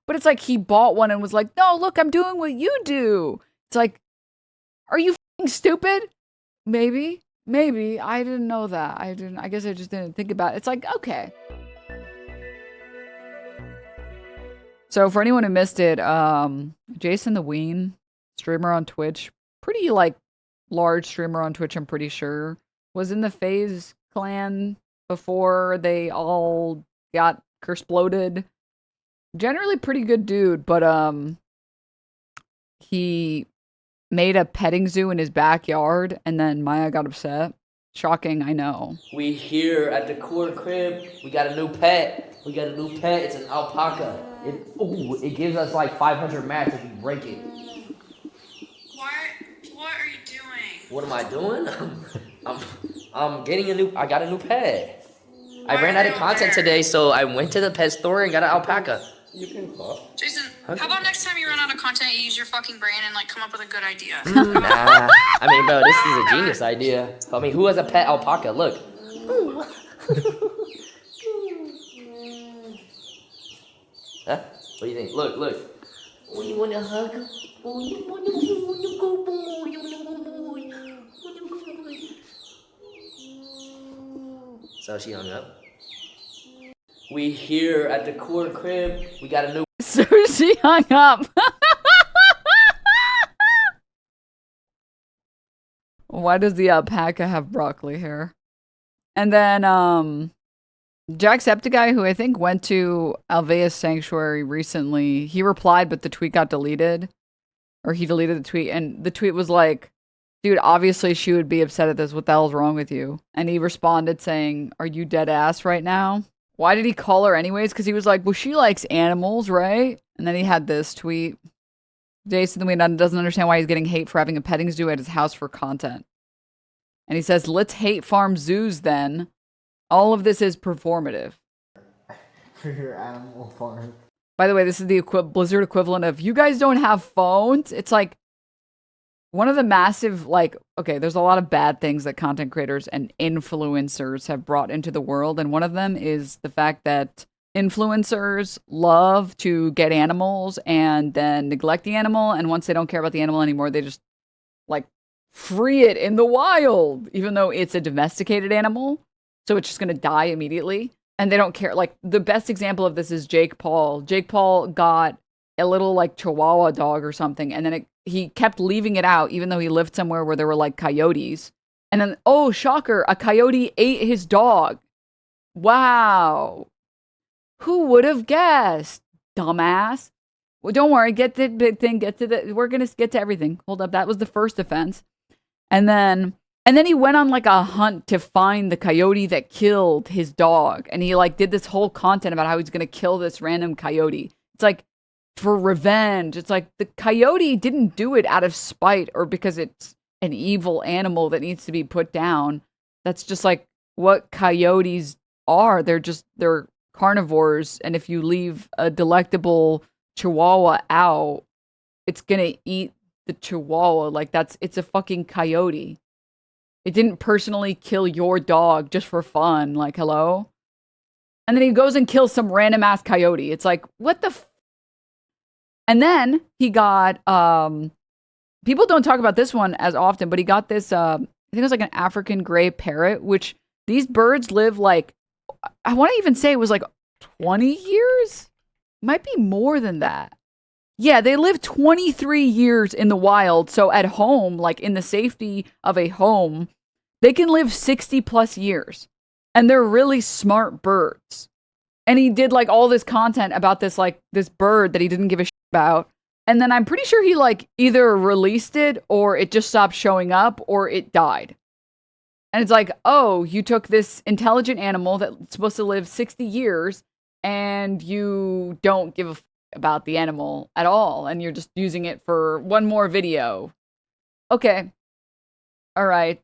But it's like he bought one and was like, no, look, I'm doing what you do. It's like, are you f***ing stupid? Maybe. I didn't know that. I guess I just didn't think about it. It's like, okay. So for anyone who missed it, JasonTheWeen, streamer on Twitch, pretty like large streamer on Twitch, I'm pretty sure, was in the FaZe clan before they all got exploded. Generally pretty good dude, but he made a petting zoo in his backyard and then Maya got upset. Shocking, I know. We here at the core crib. We got a new pet. It's an alpaca. It gives us like 500 mats if you break it. What are you doing? What am I doing? I'm getting I got a new pet. I ran out of content today, so I went to the pet store and got an alpaca. You can talk. Jason, how about next time you run out of content, you use your fucking brain and like come up with a good idea? Nah. I mean, bro, this is a genius idea. I mean, who has a pet alpaca? Look. Huh? What do you think? Look. Oh, you want a hug? Oh, you want to go, boy. So she hung up. We here at the core crib. We got a new. So she hung up. Why does the alpaca have broccoli hair? And then, Jacksepticeye, who I think went to Alvea's Sanctuary recently, he replied, but the tweet got deleted. Or he deleted the tweet, and the tweet was like, dude, obviously she would be upset at this. What the hell's wrong with you? And he responded saying, are you dead ass right now? Why did he call her anyways? Because he was like, well, she likes animals, right? And then he had this tweet. JasonTheWeen doesn't understand why he's getting hate for having a petting zoo at his house for content. And he says, let's hate farm zoos then. All of this is performative. For your animal farm. By the way, this is the Blizzard equivalent of, you guys don't have phones? It's like, one of the massive, like, okay, there's a lot of bad things that content creators and influencers have brought into the world. And one of them is the fact that influencers love to get animals and then neglect the animal. And once they don't care about the animal anymore, they just, like, free it in the wild, even though it's a domesticated animal. So it's just going to die immediately. And they don't care. Like, the best example of this is Jake Paul. Jake Paul got a little, like, Chihuahua dog or something. And then he kept leaving it out, even though he lived somewhere where there were, like, coyotes. And then, oh, shocker, a coyote ate his dog. Wow. Who would have guessed? Dumbass. Well, don't worry. Get to the big thing. We're going to get to everything. Hold up. That was the first offense. And then he went on, like, a hunt to find the coyote that killed his dog. And he, like, did this whole content about how he's going to kill this random coyote. It's like, for revenge. It's like the coyote didn't do it out of spite or because it's an evil animal that needs to be put down. That's just like what coyotes are. They're carnivores. And if you leave a delectable chihuahua out, it's going to eat the chihuahua. Like it's a fucking coyote. It didn't personally kill your dog just for fun. Like, hello? And then he goes and kills some random ass coyote. It's like, what the And then he got, people don't talk about this one as often, but he got this, I think it was like an African gray parrot, which these birds live like, I want to even say it was like 20 years? Might be more than that. Yeah, they live 23 years in the wild. So at home, like in the safety of a home, they can live 60 plus years. And they're really smart birds. And he did like all this content about this, like this bird that he didn't give a shit about. And then I'm pretty sure he like either released it or it just stopped showing up or it died. And it's like, oh, you took this intelligent animal that's supposed to live 60 years and you don't give a f about the animal at all. And you're just using it for one more video. Okay. All right.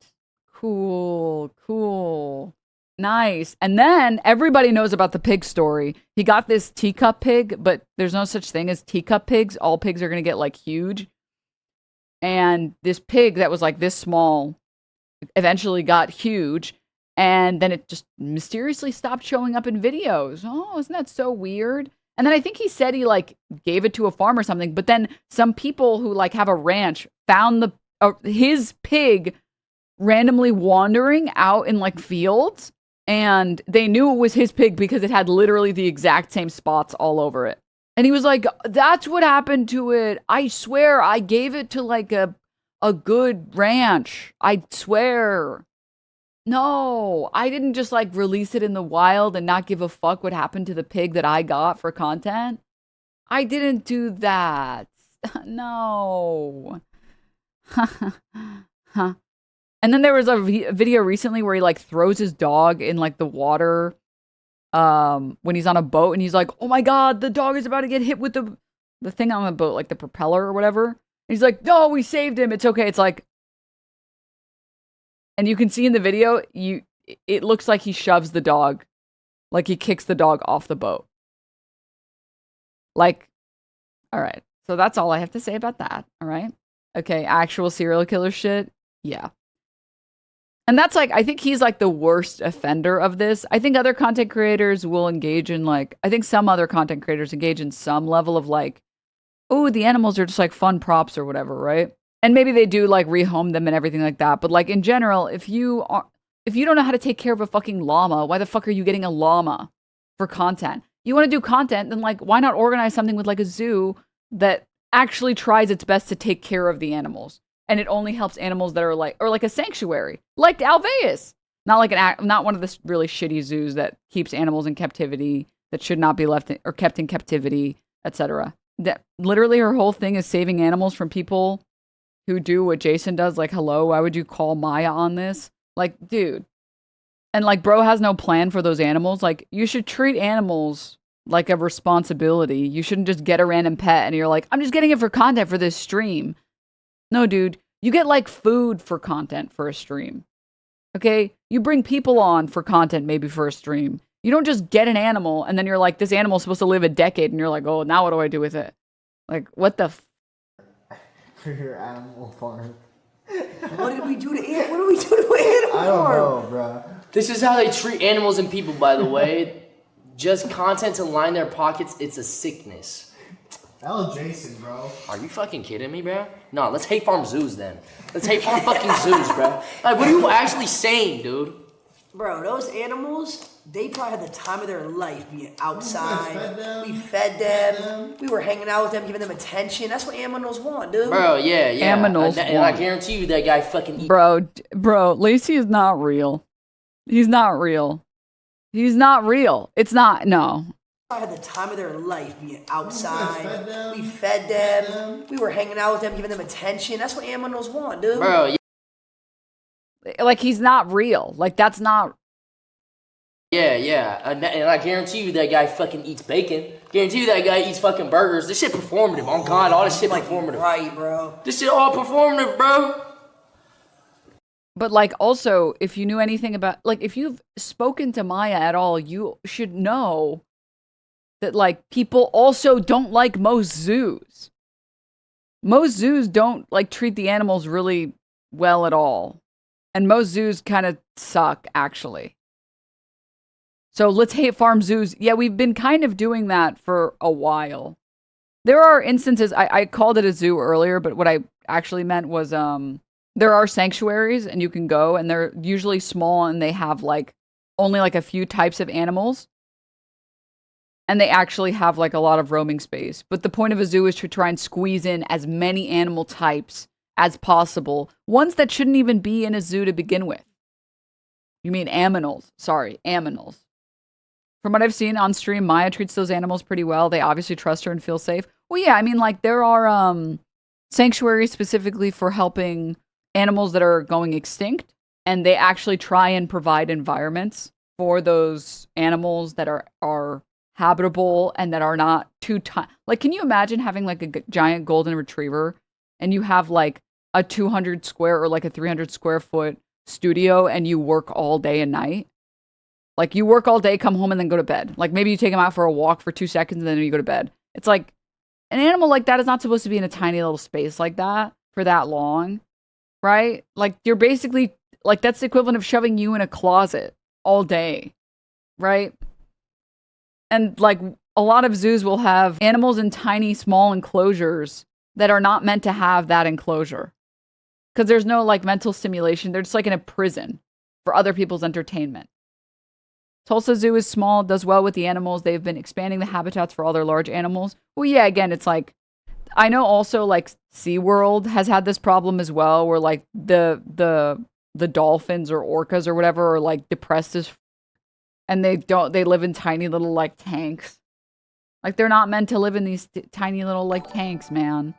Cool. Nice. And then everybody knows about the pig story. He got this teacup pig, but there's no such thing as teacup pigs. All pigs are going to get like huge. And this pig that was like this small eventually got huge. And then it just mysteriously stopped showing up in videos. Oh, isn't that so weird? And then I think he said he like gave it to a farm or something. But then some people who like have a ranch found his pig randomly wandering out in like fields, and they knew it was his pig because it had literally the exact same spots all over it. And he was like, that's what happened to it. I swear I gave it to like a good ranch. I swear. No, I didn't just like release it in the wild and not give a fuck what happened to the pig that I got for content. I didn't do that. No. Huh. And then there was a video recently where he like throws his dog in like the water when he's on a boat, and he's like, oh my God, the dog is about to get hit with the thing on the boat, like the propeller or whatever. And he's like, no, we saved him. It's okay. It's like, and you can see in the video, it looks like he shoves the dog, like he kicks the dog off the boat. Like, all right. So that's all I have to say about that. All right. Okay. Actual serial killer shit. Yeah. And that's like, I think he's like the worst offender of this. I think other content creators will engage in like, I think some other content creators engage in some level of like, oh, the animals are just like fun props or whatever, right? And maybe they do like rehome them and everything like that. But like in general, if you don't know how to take care of a fucking llama, why the fuck are you getting a llama for content? You want to do content, then like, why not organize something with like a zoo that actually tries its best to take care of the animals? And it only helps animals that are like, or like a sanctuary, like Alveus. Not like not one of the really shitty zoos that keeps animals in captivity that should not be left or kept in captivity, etc. That literally her whole thing is saving animals from people who do what Jason does. Like, hello, why would you call Maya on this? Like, dude. And like, bro has no plan for those animals. Like, you should treat animals like a responsibility. You shouldn't just get a random pet and you're like, I'm just getting it for content for this stream. No, dude, you get like food for content for a stream. Okay? You bring people on for content maybe for a stream. You don't just get an animal and then you're like, this animal's supposed to live a decade and you're like, oh, now what do I do with it? Like, what the For your animal farm. What did we do to animal? What do we do to animal I don't farm? know, bro. This is how they treat animals and people, by the way. Just content to line their pockets, it's a sickness. That was Jason, bro. Are you fucking kidding me, bro? No, let's hate farm zoos then. Let's hate farm fucking zoos, bro. Like, what are you actually saying, dude? Bro, those animals, they probably had the time of their life being outside. fed them. We fed them. We were hanging out with them, giving them attention. That's what animals want, dude. Bro, yeah. Aminals And I want. guarantee you that guy fucking eat. Bro, Lacey is not real. He's not real. He's not real. It's not, no. Had the time of their life being outside. fed them. We fed them. We were hanging out with them, giving them attention. That's what animals want, dude. Bro, yeah. Like, he's not real. Like, that's not. Yeah. And I guarantee you that guy fucking eats bacon. Guarantee you that guy eats fucking burgers. This shit performative. On God, all this shit performative. Right, bro. This shit all performative, bro. But, like, also, if you knew anything about, like, if you've spoken to Maya at all, you should know that, like, people also don't like most zoos. Most zoos don't, like, treat the animals really well at all. And most zoos kind of suck, actually. So let's hate farm zoos. Yeah, we've been kind of doing that for a while. There are instances, I called it a zoo earlier, but what I actually meant was there are sanctuaries and you can go and they're usually small and they have like only like a few types of animals. And they actually have like a lot of roaming space. But the point of a zoo is to try and squeeze in as many animal types as possible. Ones that shouldn't even be in a zoo to begin with. You mean aminals. Sorry, aminals. From what I've seen on stream, Maya treats those animals pretty well. They obviously trust her and feel safe. Well, yeah, I mean, like, there are sanctuaries specifically for helping animals that are going extinct. And they actually try and provide environments for those animals that are habitable and that are not too tiny. Like, can you imagine having, like, a giant golden retriever and you have, like, a 200 square or, like, a 300 square foot studio and you work all day and night? Like, you work all day, come home, and then go to bed. Like, maybe you take them out for a walk for 2 seconds, and then you go to bed. It's like, an animal like that is not supposed to be in a tiny little space like that for that long, right? Like, you're basically, like, that's the equivalent of shoving you in a closet all day, right? And, like, a lot of zoos will have animals in tiny, small enclosures that are not meant to have that enclosure. Because there's no like mental stimulation. They're just like in a prison for other people's entertainment. Tulsa Zoo is small, does well with the animals. They've been expanding the habitats for all their large animals. Well, yeah, again, it's like, I know also like SeaWorld has had this problem as well, where like the dolphins or orcas or whatever are like depressed as and they live in tiny little like tanks. Like they're not meant to live in these tiny little like tanks, man.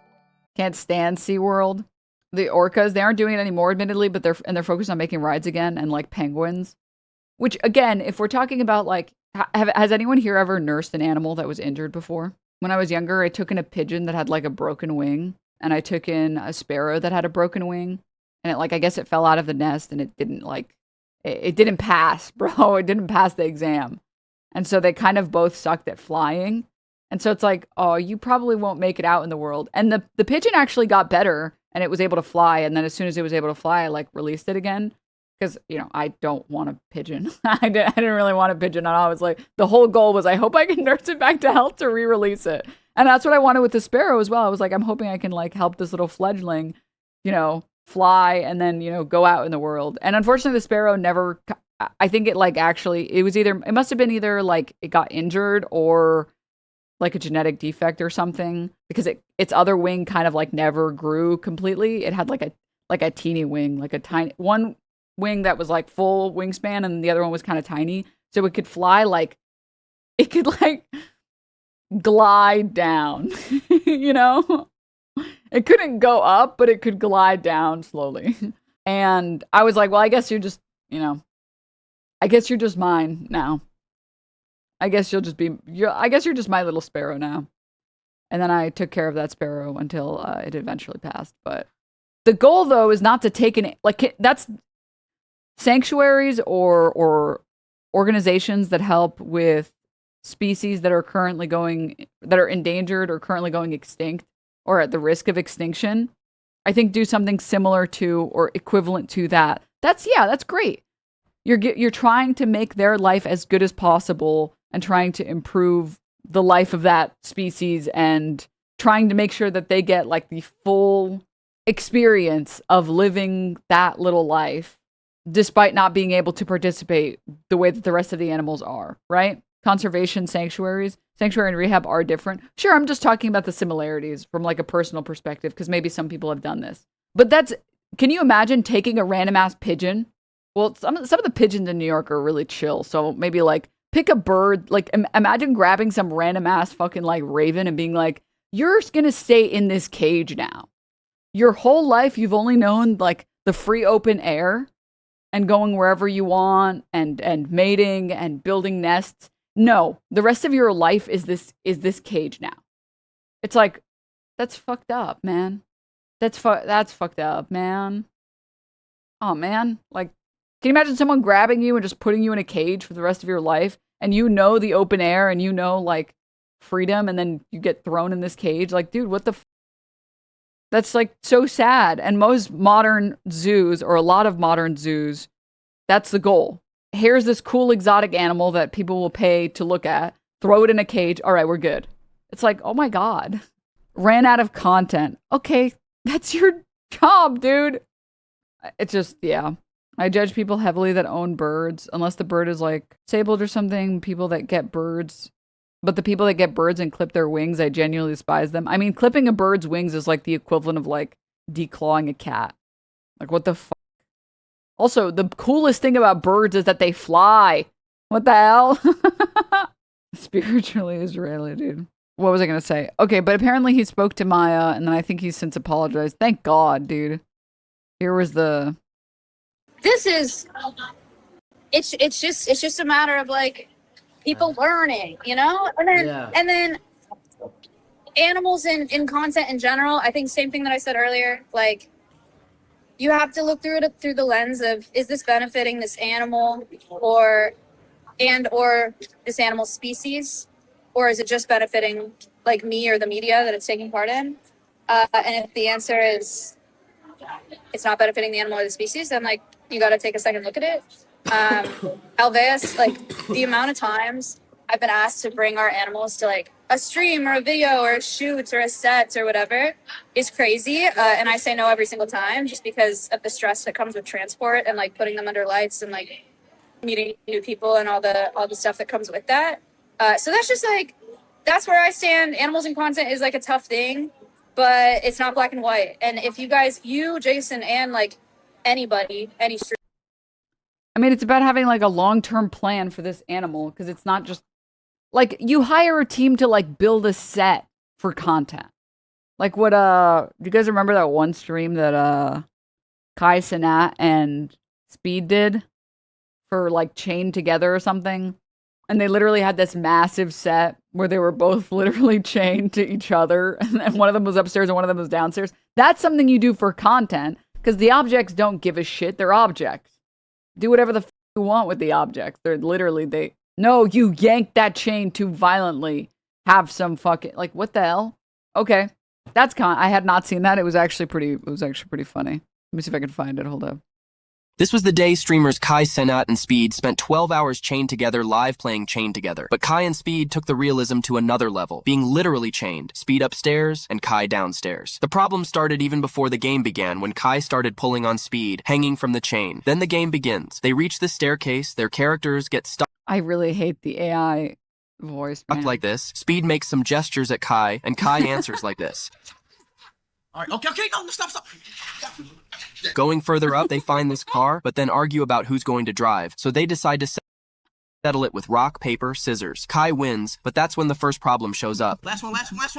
Can't stand SeaWorld. The orcas, they aren't doing it anymore, admittedly, but they're focused on making rides again, and like penguins. Which again, if we're talking about like, has anyone here ever nursed an animal that was injured before? When I was younger, I took in a pigeon that had like a broken wing, and I took in a sparrow that had a broken wing, and it like, I guess it fell out of the nest, and it didn't like, it didn't pass, bro. It didn't pass the exam. And so they kind of both sucked at flying. And so it's like, oh, you probably won't make it out in the world. And the pigeon actually got better and it was able to fly. And then as soon as it was able to fly, I like released it again. Because, you know, I don't want a pigeon. I didn't really want a pigeon. And I was like, the whole goal was I hope I can nurse it back to health to re-release it. And that's what I wanted with the sparrow as well. I was like, I'm hoping I can like help this little fledgling, you know, fly and then, you know, go out in the world. And unfortunately, the sparrow never, I think it like actually, it must have been either like it got injured or like a genetic defect or something, because its other wing kind of like never grew completely. It had like a teeny wing, like a tiny one wing that was like full wingspan and the other one was kind of tiny. So it could fly like, it could like glide down, you know? It couldn't go up, but it could glide down slowly. And I was like, well, I guess you're just, you know, I guess you're just mine now. I guess you're just my little sparrow now. And then I took care of that sparrow until it eventually passed. But the goal, though, is not to take that's sanctuaries or organizations that help with species that are endangered or currently going extinct or at the risk of extinction. I think do something similar to or equivalent to that. That's great. You're trying to make their life as good as possible and trying to improve the life of that species and trying to make sure that they get like the full experience of living that little life despite not being able to participate the way that the rest of the animals are, right? Conservation sanctuary and rehab are different. Sure, I'm just talking about the similarities from like a personal perspective because maybe some people have done this. But can you imagine taking a random ass pigeon? Well, some of the pigeons in New York are really chill. So maybe like pick a bird, like imagine grabbing some random ass fucking like raven and being like, you're going to stay in this cage now. Your whole life, you've only known like the free open air and going wherever you want and mating and building nests. No, the rest of your life is this cage now. It's like, that's fucked up, man. That's fucked up, man. Oh, man. Like, can you imagine someone grabbing you and just putting you in a cage for the rest of your life? And you know the open air and you know, like, freedom, and then you get thrown in this cage? Like, dude, what the That's, like, so sad. And most modern zoos, or a lot of modern zoos, that's the goal. Here's this cool exotic animal that people will pay to look at. Throw it in a cage. All right, we're good. It's like, oh my God. Ran out of content. Okay, that's your job, dude. It's just, yeah. I judge people heavily that own birds, unless the bird is like disabled or something. People that get birds. But the people that get birds and clip their wings, I genuinely despise them. I mean, clipping a bird's wings is like the equivalent of like declawing a cat. Like, what the fuck? Also, the coolest thing about birds is that they fly. What the hell? Spiritually Israeli, dude. What was I going to say? Okay, but apparently he spoke to Maya, and then I think he's since apologized. Thank God, dude. Here was the... This is... It's just a matter of, like, people learning, you know? And then animals in content in general, I think same thing that I said earlier, like, you have to look through it through the lens of, is this benefiting this animal or this animal species? Or is it just benefiting like me or the media that it's taking part in? And if the answer is it's not benefiting the animal or the species, then like you got to take a second look at it. Alveus, like the amount of times I've been asked to bring our animals to like a stream or a video or a shoot or a set or whatever is crazy. And I say no every single time just because of the stress that comes with transport and like putting them under lights and like meeting new people and all the stuff that comes with that. So that's just like, that's where I stand. Animals and content is like a tough thing, but it's not black and white. And if you guys, you, Jason, and like anybody, any stream. I mean, it's about having like a long-term plan for this animal because it's not just like you hire a team to like build a set for content. Like what do you guys remember that one stream that Kai Cenat and Speed did for like Chained Together or something? And they literally had this massive set where they were both literally chained to each other, and then one of them was upstairs and one of them was downstairs. That's something you do for content because the objects don't give a shit. They're objects. Do whatever the you want with the objects. They're literally No, you yanked that chain too violently. Have some fucking like what the hell? Okay, that's I had not seen that. It was actually pretty funny. Let me see if I can find it. Hold up. This was the day streamers Kai Cenat and Speed spent 12 hours chained together live playing Chained Together. But Kai and Speed took the realism to another level, being literally chained, Speed upstairs and Kai downstairs. The problem started even before the game began when Kai started pulling on Speed, hanging from the chain. Then the game begins. They reach the staircase, their characters get stuck. I really hate the AI voice, man. Like this. Speed makes some gestures at Kai, and Kai answers like this. All right, okay, no, stop. Going further up, they find this car, but then argue about who's going to drive. So they decide to settle it with rock, paper, scissors. Kai wins, but that's when the first problem shows up. Last one,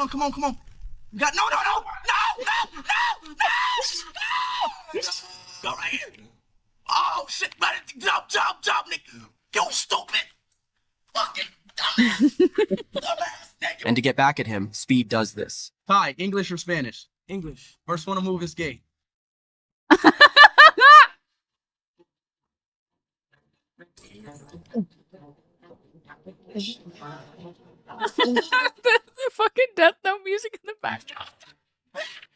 come on. You got, no. Go right here. Oh, shit, jump, Nick. You stupid. Fucking dumbass. And to get back at him, Speed does this. Hi, English or Spanish? English. First one to move is gay. The fucking Death Note music in the backdrop.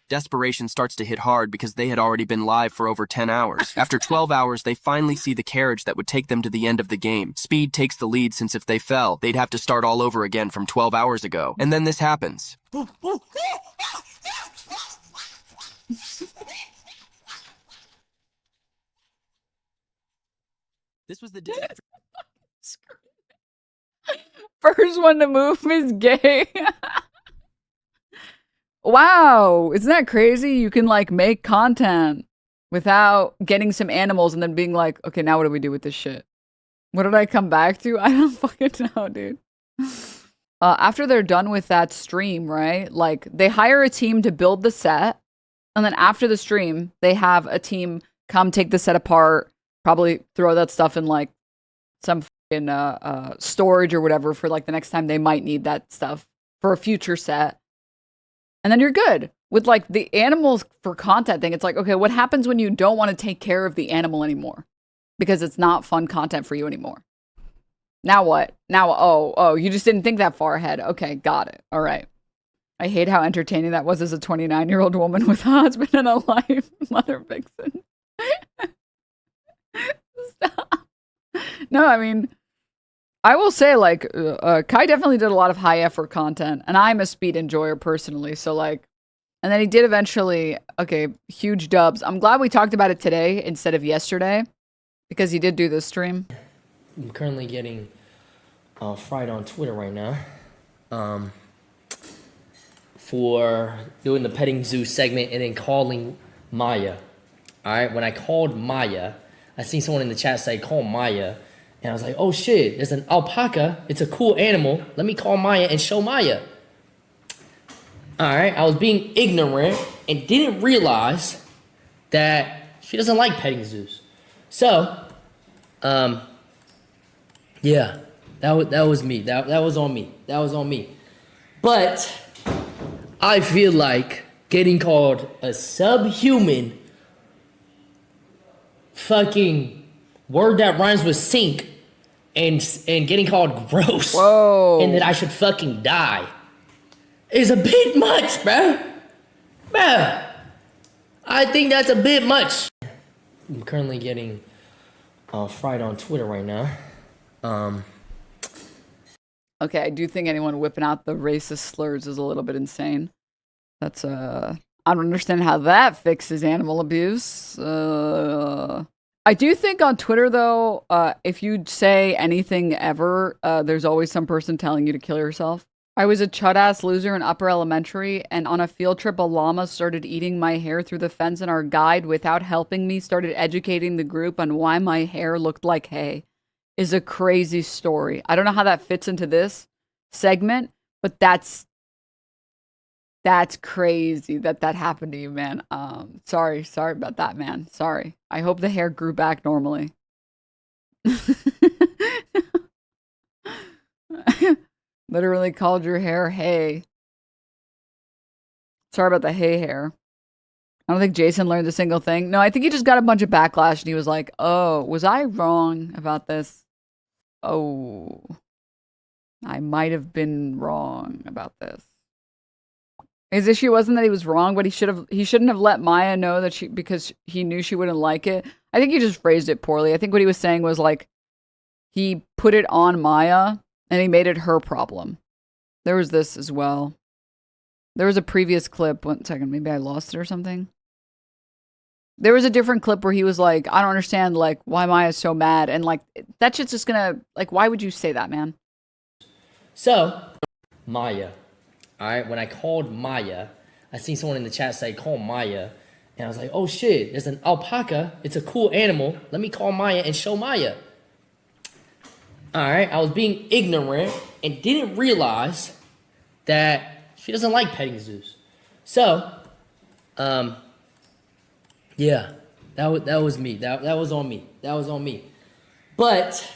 Desperation starts to hit hard because they had already been live for over 10 hours. After 12 hours, they finally see the carriage that would take them to the end of the game. Speed takes the lead since if they fell, they'd have to start all over again from 12 hours ago. And then this happens. This was the day. First one to move is gay. Wow, isn't that crazy? You can like make content without getting some animals and then being like, okay, now what do we do with this shit? What did I come back to? I don't fucking know, dude. After they're done with that stream, right? Like they hire a team to build the set, and then after the stream, they have a team come take the set apart, probably throw that stuff in like some fucking storage or whatever for like the next time they might need that stuff for a future set. And then you're good. With like the animals for content thing, it's like, okay, what happens when you don't want to take care of the animal anymore? Because it's not fun content for you anymore. Now what? Now, oh, you just didn't think that far ahead. Okay, got it. All right. I hate how entertaining that was as a 29-year-old woman with a husband and a life. Mother vixen. Stop. No, I mean, I will say, like, Kai definitely did a lot of high effort content, and I'm a Speed enjoyer personally, so, like, and then he did eventually, okay, huge dubs. I'm glad we talked about it today instead of yesterday, because he did do this stream. I'm currently getting fried on Twitter right now for doing the petting zoo segment and then calling Maya. All right, when I called Maya, I seen someone in the chat say, call Maya. And I was like, oh shit, there's an alpaca. It's a cool animal. Let me call Maya and show Maya. All right, I was being ignorant and didn't realize that she doesn't like petting zoos. So, yeah, that was me. That was on me. That was on me. But I feel like getting called a subhuman fucking word that rhymes with sink and getting called gross. Whoa. And that I should fucking die is a bit much, bruh. Bruh. I think that's a bit much. I'm currently getting fried on Twitter right now Okay, I do think anyone whipping out the racist slurs is a little bit insane. That's I don't understand how that fixes animal abuse. I do think on Twitter though, if you say anything ever, there's always some person telling you to kill yourself. I was a chud-ass loser in upper elementary, and on a field trip, a llama started eating my hair through the fence, and our guide, without helping me, started educating the group on why my hair looked like hay. Is a crazy story. I don't know how that fits into this segment, but that's crazy that happened to you, man. Sorry about that, man. Sorry. I hope the hair grew back normally. Literally called your hair hay. Sorry about the hay hair. I don't think Jason learned a single thing. No, I think he just got a bunch of backlash and he was like, oh, was I wrong about this? Oh, I might have been wrong about this. His issue wasn't that he was wrong, but he shouldn't have let Maya know that because he knew she wouldn't like it. I think he just phrased it poorly. I think what he was saying was like, he put it on Maya and he made it her problem. There was this as well. There was a previous clip. 1 second, maybe I lost it or something. There was a different clip where he was like, I don't understand, like, why Maya's so mad. And, like, that shit's just gonna, like, why would you say that, man? So, Maya. All right, when I called Maya, I seen someone in the chat say, call Maya. And I was like, oh shit, there's an alpaca. It's a cool animal. Let me call Maya and show Maya. All right, I was being ignorant and didn't realize that she doesn't like petting zoos. So, yeah, that was me. That was on me. That was on me. But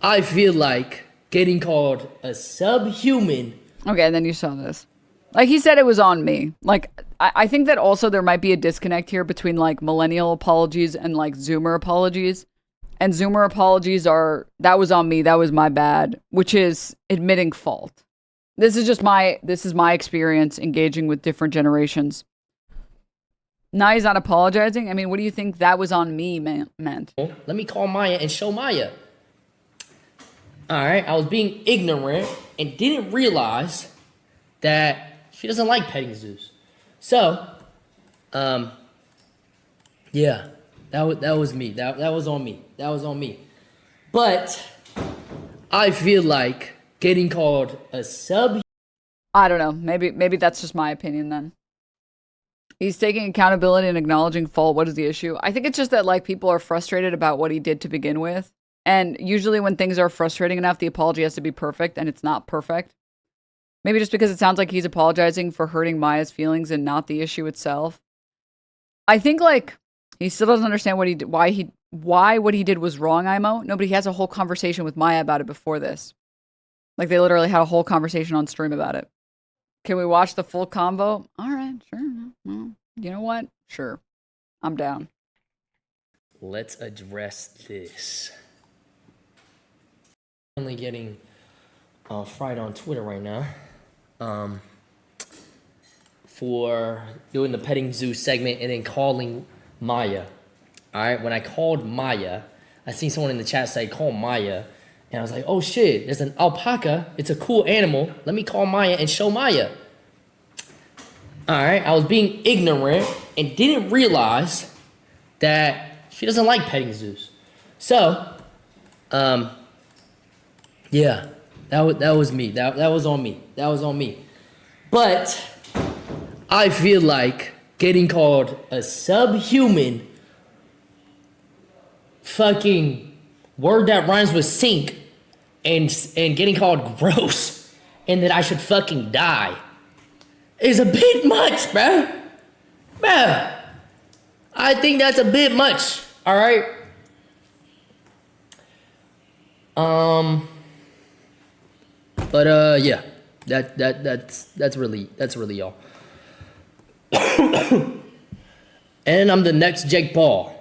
I feel like getting called a subhuman. Okay, and then you saw this. Like, he said it was on me. Like, I think that also there might be a disconnect here between, like, millennial apologies and, like, Zoomer apologies. And Zoomer apologies are, that was on me, that was my bad, which is admitting fault. This is my experience engaging with different generations. Now he's not apologizing. I mean, what do you think that was on me meant? Let me call Maya and show Maya. All right, I was being ignorant and didn't realize that she doesn't like petting zoos. So, yeah, that was me. That was on me. That was on me. But I feel like getting called a sub. I don't know. Maybe that's just my opinion then. He's taking accountability and acknowledging fault. What is the issue? I think it's just that, like, people are frustrated about what he did to begin with. And usually when things are frustrating enough, the apology has to be perfect, and it's not perfect. Maybe just because it sounds like he's apologizing for hurting Maya's feelings and not the issue itself. I think, like, he still doesn't understand what he did, why what he did was wrong, IMO. No, but he has a whole conversation with Maya about it before this. Like, they literally had a whole conversation on stream about it. Can we watch the full convo? All right, sure. Well, you know what? Sure. I'm down. Let's address this. Only getting fried on Twitter right now for doing the petting zoo segment and then calling Maya. All right, when I called Maya, I seen someone in the chat say, call Maya. And I was like, oh shit, there's an alpaca. It's a cool animal. Let me call Maya and show Maya. All right, I was being ignorant and didn't realize that she doesn't like petting zoos. So, yeah, that was me. That was on me. That was on me. But I feel like getting called a subhuman fucking word that rhymes with sink and getting called gross and that I should fucking die is a bit much, bruh. Bruh. I think that's a bit much. All right. But yeah, that's really all. And I'm the next Jake Paul.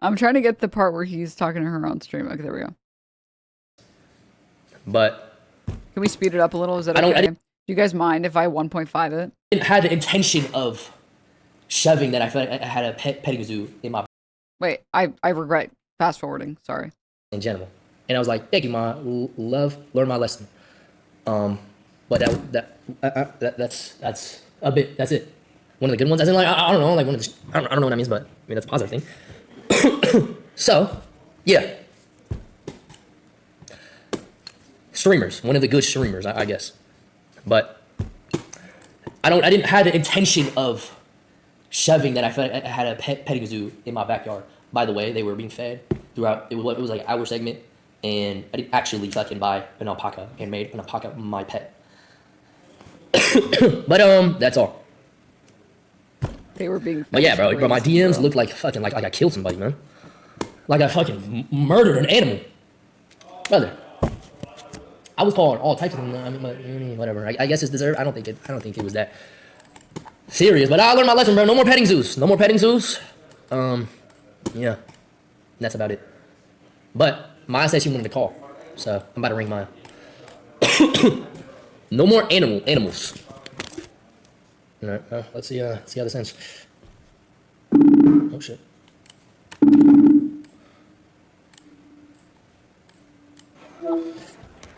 I'm trying to get the part where he's talking to her on stream. Okay, there we go. But can we speed it up a little? Is that okay? Do you guys mind if I 1.5 it? I had the intention of shoving that. I felt like I had a petting zoo in my. Wait, I regret fast forwarding. Sorry. In general. And I was like, thank you, Ma. Love, learn my lesson. But that's a bit. That's it. One of the good ones. As in, like, I don't know, like one of the. I don't know what that means, but I mean that's a positive thing. So, yeah. Streamers, one of the good streamers, I guess. But I didn't have the intention of shoving that. I felt I had a petting zoo in my backyard. By the way, they were being fed throughout. It was like an hour segment, and I didn't actually fucking buy an alpaca and made an alpaca my pet. But that's all. They were being. But yeah, bro, my DMs looked like fucking like I killed somebody, man. Like I fucking murdered an animal, brother. I was calling all types of them. I mean, whatever. I guess it's deserved. I don't think it was that serious. But I learned my lesson, bro. No more petting zoos. No more petting zoos. Yeah, that's about it. But Maya said she wanted to call, so I'm about to ring Maya. No more animals. All right. Let's see how this ends. Oh shit.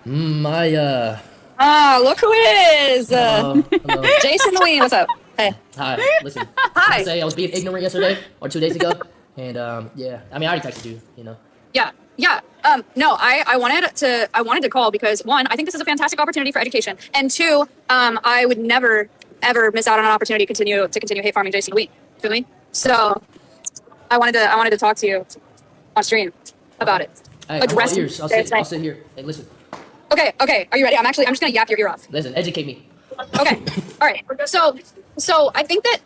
Maya. Ah, look who it is. Hello. JasonTheWeen, what's up? Hey. Hi. Listen. Hi. I say I was being ignorant yesterday or 2 days ago, and yeah. I mean, I already texted you. You know. Yeah. No, I wanted to call because one, I think this is a fantastic opportunity for education, and two, I would never ever miss out on an opportunity to continue hate farming JasonTheWeen. Feel me? So, I wanted to talk to you on stream about it. Hey, I'm all ears. I'll sit here. Hey, listen. Okay. Are you ready? I'm just gonna yap your ear off. Listen, educate me. Okay. All right. So I think that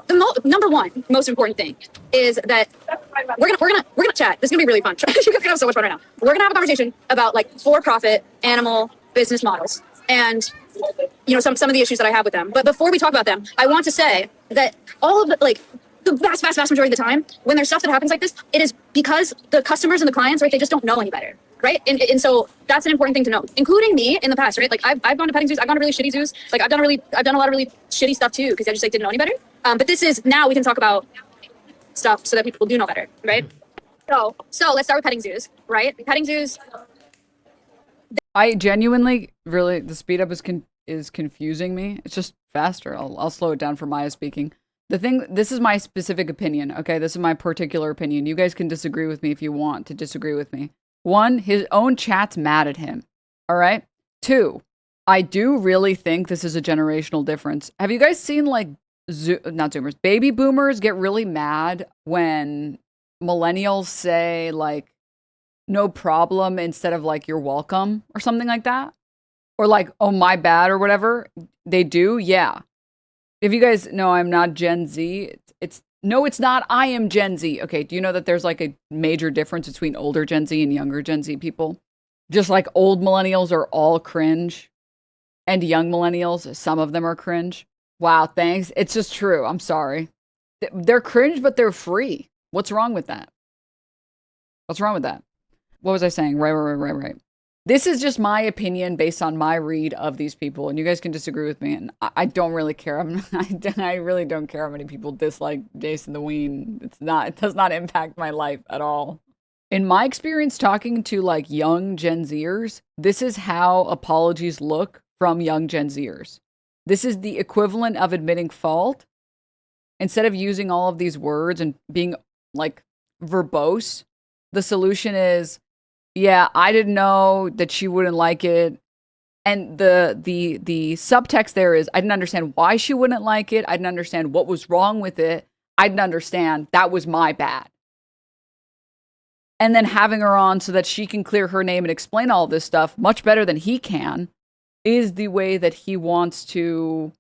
the number one most important thing is that we're gonna chat. This is gonna be really fun. You're gonna have so much fun right now. We're gonna have a conversation about like for-profit animal business models and some of the issues that I have with them. But before we talk about them, I want to say that all of the vast majority of the time when there's stuff that happens like this, it is because the customers and the clients, right, they just don't know any better. Right. And so that's an important thing to know, including me in the past. Right. Like I've gone to petting zoos. I've gone to really shitty zoos. Like I've done a lot of really shitty stuff, too, because I just didn't know any better. But this is now we can talk about stuff so that people do know better. Right. So let's start with petting zoos. Right. Petting zoos. I genuinely really the speed up is confusing me. It's just faster. I'll slow it down for Maya speaking. This is my specific opinion. OK, this is my particular opinion. You guys can disagree with me if you want to disagree with me. One, his own chat's mad at him. All right. Two, I do really think this is a generational difference. Have you guys seen not Zoomers, baby boomers get really mad when millennials say like, no problem instead of like, you're welcome or something like that? Or like, oh, my bad or whatever. They do. Yeah. If you guys know I'm not Gen Z, no, it's not. I am Gen Z. Okay, do you know that there's like a major difference between older Gen Z and younger Gen Z people? Just like old millennials are all cringe and young millennials, some of them are cringe. Wow, thanks. It's just true. I'm sorry. They're cringe, but they're free. What's wrong with that? What's wrong with that? What was I saying? Right. This is just my opinion based on my read of these people, and you guys can disagree with me, and I don't really care. I really don't care how many people dislike JasonTheWeen. It does not impact my life at all. In my experience talking to like young Gen Zers, this is how apologies look from young Gen Zers. This is the equivalent of admitting fault. Instead of using all of these words and being like verbose, the solution is, yeah, I didn't know that she wouldn't like it. And the subtext there is, I didn't understand why she wouldn't like it. I didn't understand what was wrong with it. I didn't understand. That was my bad. And then having her on so that she can clear her name and explain all this stuff much better than he can is the way that he wants to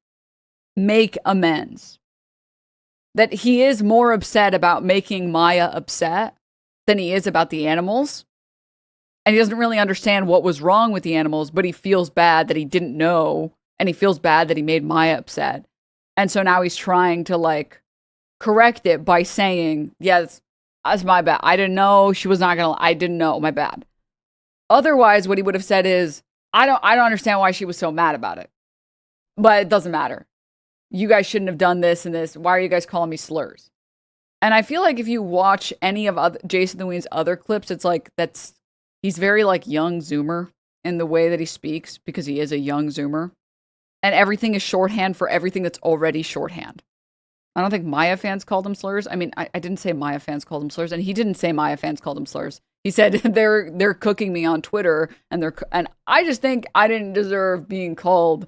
make amends. That he is more upset about making Maya upset than he is about the animals. And he doesn't really understand what was wrong with the animals, but he feels bad that he didn't know. And he feels bad that he made Maya upset. And so now he's trying to like correct it by saying, yeah, that's my bad. I didn't know. I didn't know. My bad. Otherwise, what he would have said is, I don't understand why she was so mad about it. But it doesn't matter. You guys shouldn't have done this and this. Why are you guys calling me slurs? And I feel like if you watch any of JasonTheWeen's other clips, it's like, he's very like young Zoomer in the way that he speaks because he is a young Zoomer. And everything is shorthand for everything that's already shorthand. I don't think Maya fans called him slurs. I mean, I didn't say Maya fans called him slurs, and he didn't say Maya fans called him slurs. He said they're cooking me on Twitter, and I just think I didn't deserve being called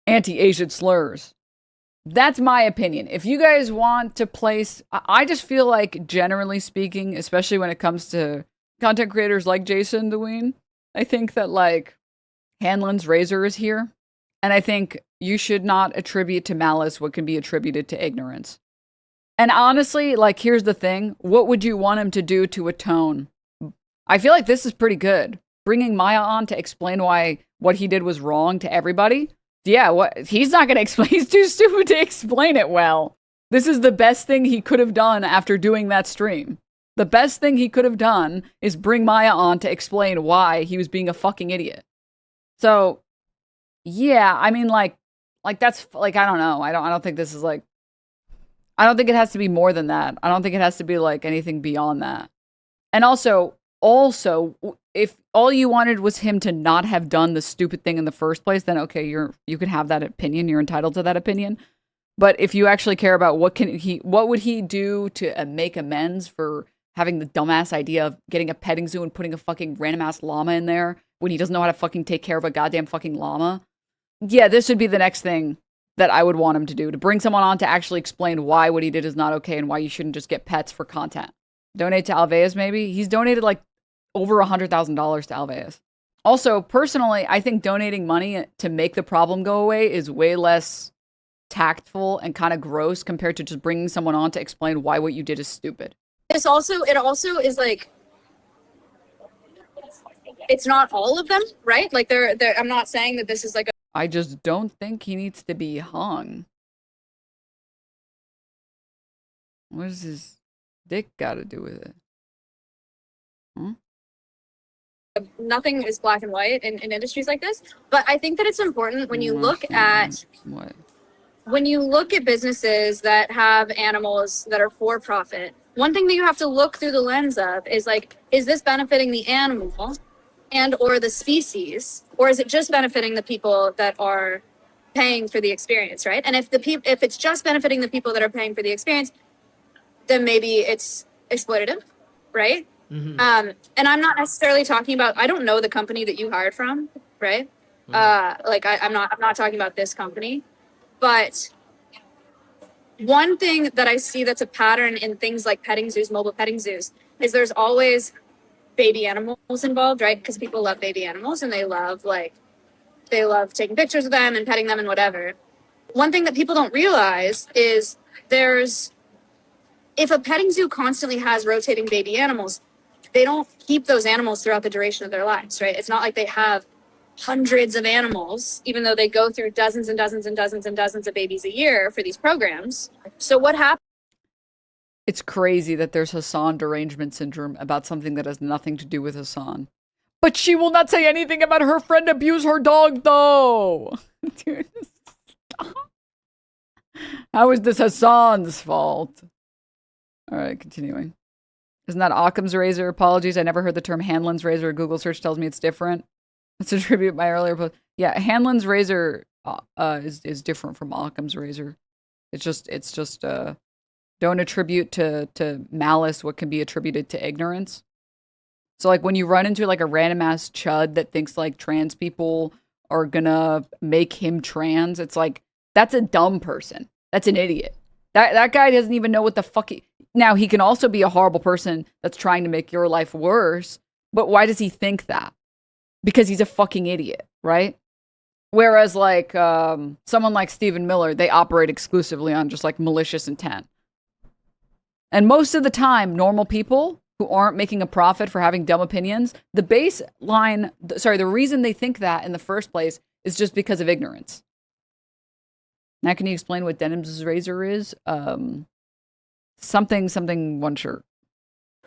anti-Asian slurs. That's my opinion. If you guys want to place, I just feel like generally speaking, especially when it comes to content creators like JasonTheWeen, I think that like Hanlon's razor is here, and I think you should not attribute to malice what can be attributed to ignorance. And honestly, like, here's the thing. What would you want him to do to atone? I feel like this is pretty good. Bringing Maya on to explain why what he did was wrong to everybody. Yeah, he's not going to explain. He's too stupid to explain it well. This is the best thing he could have done after doing that stream. The best thing he could have done is bring Maya on to explain why he was being a fucking idiot. So, yeah, I mean, like that's like, I don't know. I don't think this is like, I don't think it has to be more than that. I don't think it has to be like anything beyond that. And also, if all you wanted was him to not have done the stupid thing in the first place, then okay, you can have that opinion. You're entitled to that opinion. But if you actually care about what would he do to make amends for having the dumbass idea of getting a petting zoo and putting a fucking random ass llama in there when he doesn't know how to fucking take care of a goddamn fucking llama? Yeah, this would be the next thing that I would want him to do, to bring someone on to actually explain why what he did is not okay and why you shouldn't just get pets for content. Donate to Alveus, maybe? He's donated like over $100,000 to Alveus. Also, personally, I think donating money to make the problem go away is way less tactful and kind of gross compared to just bringing someone on to explain why what you did is stupid. It also is like, it's not all of them, right? Like they're I'm not saying that this is like I just don't think he needs to be hung. What does his dick got to do with it? nothing is black and white in industries like this. But I think that it's important when you look at What? when you look at businesses that have animals that are for profit, one thing that you have to look through the lens of is like, is this benefiting the animal and or the species, or is it just benefiting the people that are paying for the experience, right? And if it's just benefiting the people that are paying for the experience, then maybe it's exploitative, right? Mm-hmm. And I'm not necessarily talking about, I don't know the company that you hired from, right? I'm not talking about this company, but one thing that I see that's a pattern in things like petting zoos, mobile petting zoos, is there's always baby animals involved, right? Because people love baby animals and they love taking pictures of them and petting them and whatever. One thing that people don't realize is if a petting zoo constantly has rotating baby animals, they don't keep those animals throughout the duration of their lives, right? It's not like they have hundreds of animals, even though they go through dozens and dozens and dozens and dozens of babies a year for these programs. So what happens? It's crazy that there's Hassan derangement syndrome about something that has nothing to do with Hassan. But she will not say anything about her friend abuse her dog, though. Dude, stop. How is this Hassan's fault? All right, continuing. Isn't that Occam's razor? Apologies, I never heard the term Hanlon's razor. Google search tells me it's different. Let's attribute my earlier post. Yeah, Hanlon's razor is different from Occam's razor. It's just don't attribute to malice what can be attributed to ignorance. So like when you run into like a random ass chud that thinks like trans people are gonna make him trans, it's like, that's a dumb person. That's an idiot. That guy doesn't even know what the fuck now, he can also be a horrible person that's trying to make your life worse, but why does he think that? Because he's a fucking idiot, right? Whereas like someone like Stephen Miller, they operate exclusively on just like malicious intent. And most of the time, normal people who aren't making a profit for having dumb opinions, the reason they think that in the first place is just because of ignorance. Now, can you explain what Denims' razor is? Something one shirt.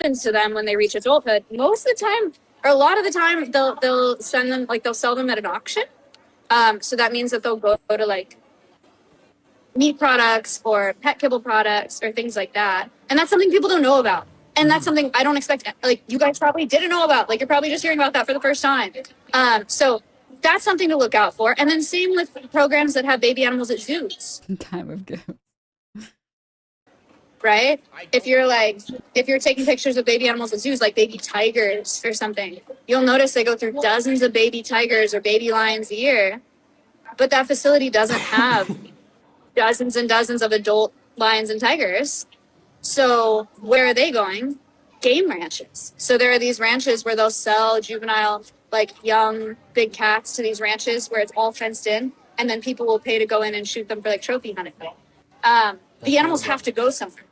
Happens to them when they reach adulthood, most of the time, or a lot of the time, they'll send them, like they'll sell them at an auction. So that means that they'll go to like meat products or pet kibble products or things like that. And that's something people don't know about. And that's something I don't expect, like, you guys probably didn't know about. Like, you're probably just hearing about that for the first time. So that's something to look out for. And then same with programs that have baby animals at zoos. Time of gift. Right? If you're taking pictures of baby animals at zoos, like baby tigers or something, you'll notice they go through dozens of baby tigers or baby lions a year. But that facility doesn't have dozens and dozens of adult lions and tigers. So where are they going? Game ranches. So there are these ranches where they'll sell juvenile, like young, big cats to these ranches where it's all fenced in, and then people will pay to go in and shoot them for like trophy hunting. The animals have to go somewhere.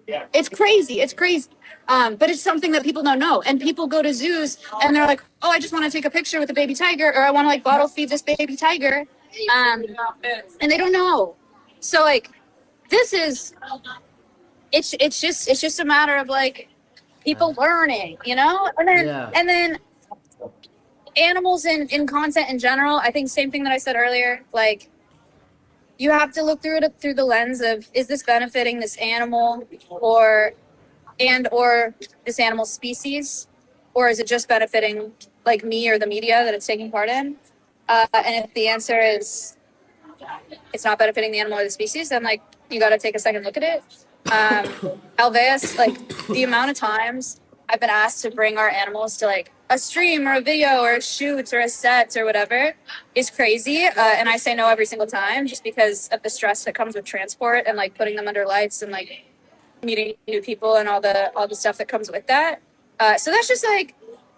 It's crazy. It's crazy. But it's something that people don't know. And people go to zoos and they're like, oh, I just want to take a picture with a baby tiger, or I want to like bottle feed this baby tiger. And they don't know. So like, this is, it's just a matter of like people learning, you know? And then animals in content in general, I think same thing that I said earlier, like you have to look through it through the lens of, is this benefiting this animal or this animal species, or is it just benefiting like me or the media that it's taking part in? And if the answer is it's not benefiting the animal or the species, then like you got to take a second look at it. Alveus, like the amount of times I've been asked to bring our animals to like a stream or a video or a shoot or a set or whatever is crazy. And I say no every single time just because of the stress that comes with transport and like putting them under lights and like meeting new people and all the stuff that comes with that. So that's just like,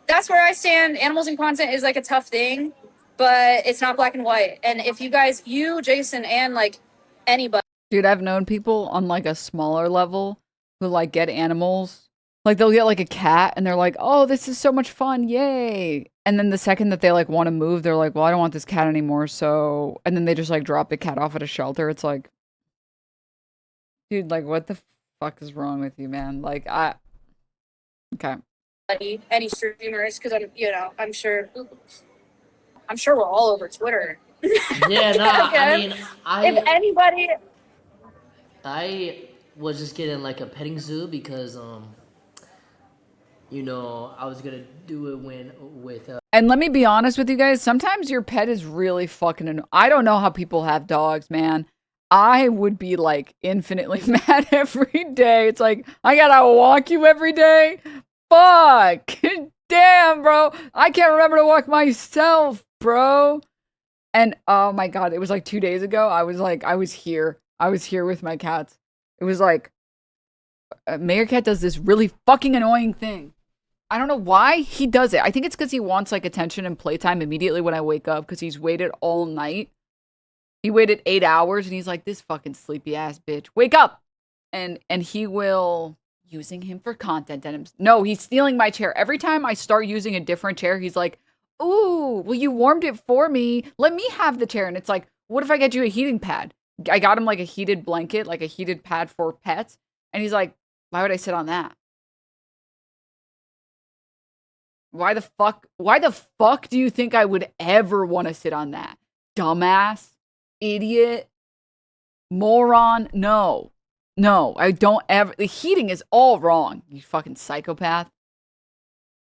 that's where I stand. Animals in content is like a tough thing, but it's not black and white. And if you guys, you, Jason, and like anybody. Dude, I've known people on like a smaller level who like get animals. Like they'll get like a cat and they're like, oh, this is so much fun. Yay. And then the second that they like want to move, they're like, well, I don't want this cat anymore. So, and then they just like drop the cat off at a shelter. It's like, dude, like what the fuck is wrong with you, man? Like okay. Any streamers, because I'm sure we're all over Twitter. Yeah, nah, I mean, if anybody, I was just getting like a petting zoo because I was gonna do it with and let me be honest with you guys, sometimes your pet is really fucking I don't know how people have dogs, man. I would be like infinitely mad every day. It's like, I gotta walk you every day. Fuck. Damn, bro. I can't remember to walk myself, bro. And oh my God, it was like 2 days ago. I was here with my cats. It was like, Mayor Cat does this really fucking annoying thing. I don't know why he does it. I think it's because he wants like attention and playtime immediately when I wake up because he's waited all night. He waited 8 hours and he's like, this fucking sleepy ass bitch, wake up. And he will, using him for content, Denims. No, he's stealing my chair. Every time I start using a different chair, he's like, ooh, well, you warmed it for me. Let me have the chair. And it's like, what if I get you a heating pad? I got him like a heated blanket, like a heated pad for pets. And he's like, why would I sit on that? Why the fuck do you think I would ever want to sit on that? Dumbass, idiot, moron. No, I don't ever. The heating is all wrong, you fucking psychopath.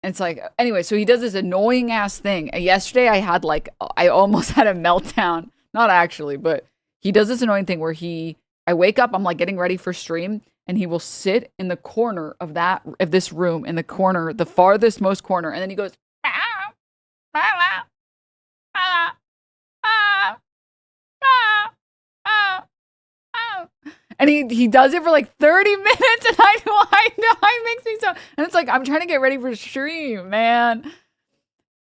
And it's like, anyway, so he does this annoying ass thing. And yesterday I almost had a meltdown. Not actually, but he does this annoying thing where I wake up, I'm like getting ready for stream, and he will sit in the corner of this room, in the corner, the farthest most corner, and then he goes, and he does it for like 30 minutes, and I know it makes me so, and it's like, I'm trying to get ready for stream, man.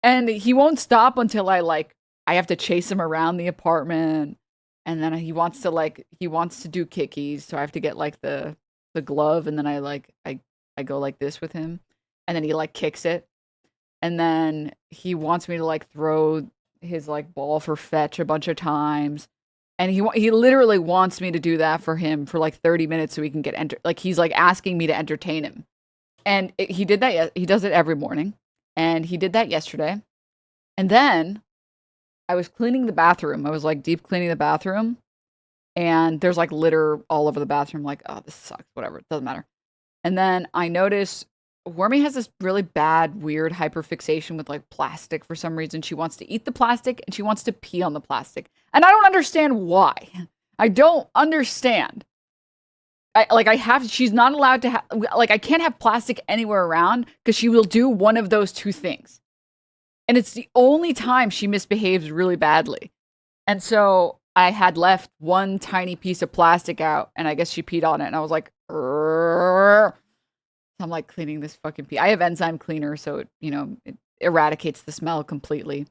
And he won't stop until I have to chase him around the apartment. And then he wants to do kickies. So I have to get like the glove. And then I go like this with him. And then he like kicks it. And then he wants me to like throw his like ball for fetch a bunch of times. And he literally wants me to do that for him for like 30 minutes so he can get like he's like asking me to entertain him. And he did that. He does it every morning. And he did that yesterday. And then I was cleaning the bathroom. I was like deep cleaning the bathroom. And there's like litter all over the bathroom. Like, oh, this sucks. Whatever. It doesn't matter. And then I notice Wormy has this really bad, weird hyperfixation with like plastic for some reason. She wants to eat the plastic and she wants to pee on the plastic. And I don't understand why. I don't understand. She's not allowed to have, like, I can't have plastic anywhere around because she will do one of those two things. And it's the only time she misbehaves really badly. And so I had left one tiny piece of plastic out and I guess she peed on it. And I was like, "Rrrr." I'm like cleaning this fucking pee. I have enzyme cleaner, so it, it eradicates the smell completely.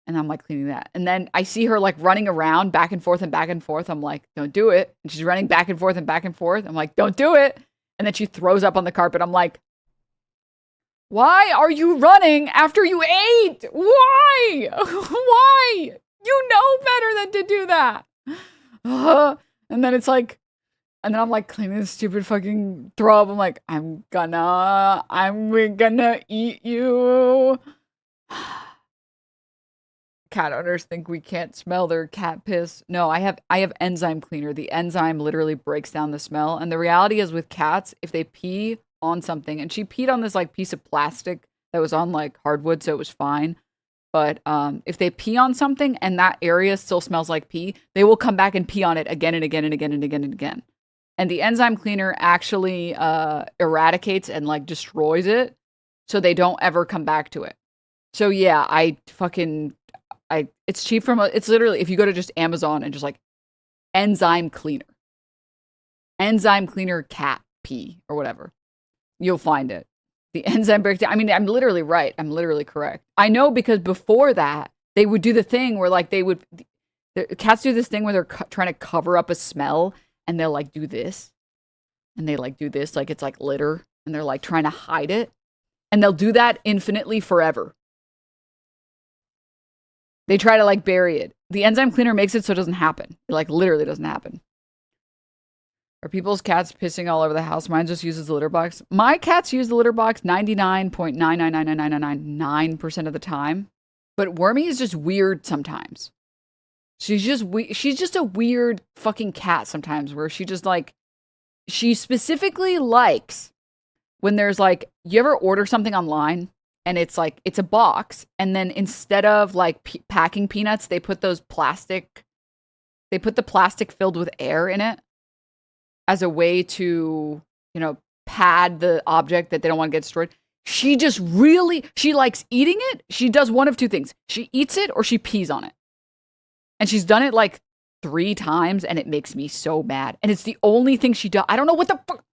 And I'm like cleaning that. And then I see her like running around back and forth and back and forth. I'm like, don't do it. And she's running back and forth and back and forth. I'm like, don't do it. And then she throws up on the carpet. I'm like, why are you running after you ate? Why? Why? You know better than to do that. And then it's like, and then I'm like cleaning this stupid fucking throw up. I'm like, I'm gonna eat you. Cat owners think we can't smell their cat piss. No, I have enzyme cleaner. The enzyme literally breaks down the smell. And the reality is with cats, if they pee on something, and she peed on this like piece of plastic that was on like hardwood, so it was fine. But if they pee on something and that area still smells like pee, they will come back and pee on it again and again and again and again and again. And the enzyme cleaner actually eradicates and like destroys it, so they don't ever come back to it. So yeah, it's cheap it's literally, if you go to just Amazon and just like enzyme cleaner cat pee or whatever, you'll find it. The enzyme breakdown. I mean, I'm literally right. I'm literally correct. I know because before that, they would do the thing where like the cats do this thing where they're trying to cover up a smell and they'll like do this and they like do this, like it's like litter and they're like trying to hide it. And they'll do that infinitely forever. They try to like bury it. The enzyme cleaner makes it so it doesn't happen. It like literally doesn't happen. Are people's cats pissing all over the house? Mine just uses the litter box. My cats use the litter box 99.9999999% of the time. But Wormy is just weird sometimes. She's just a weird fucking cat sometimes where she just like, she specifically likes when there's like, you ever order something online and it's like, it's a box and then instead of like packing peanuts, they put the plastic filled with air in it as a way to, pad the object that they don't want to get destroyed. She likes eating it. She does one of two things. She eats it or she pees on it. And she's done it like 3 times and it makes me so mad. And it's the only thing she does. I don't know what the fuck.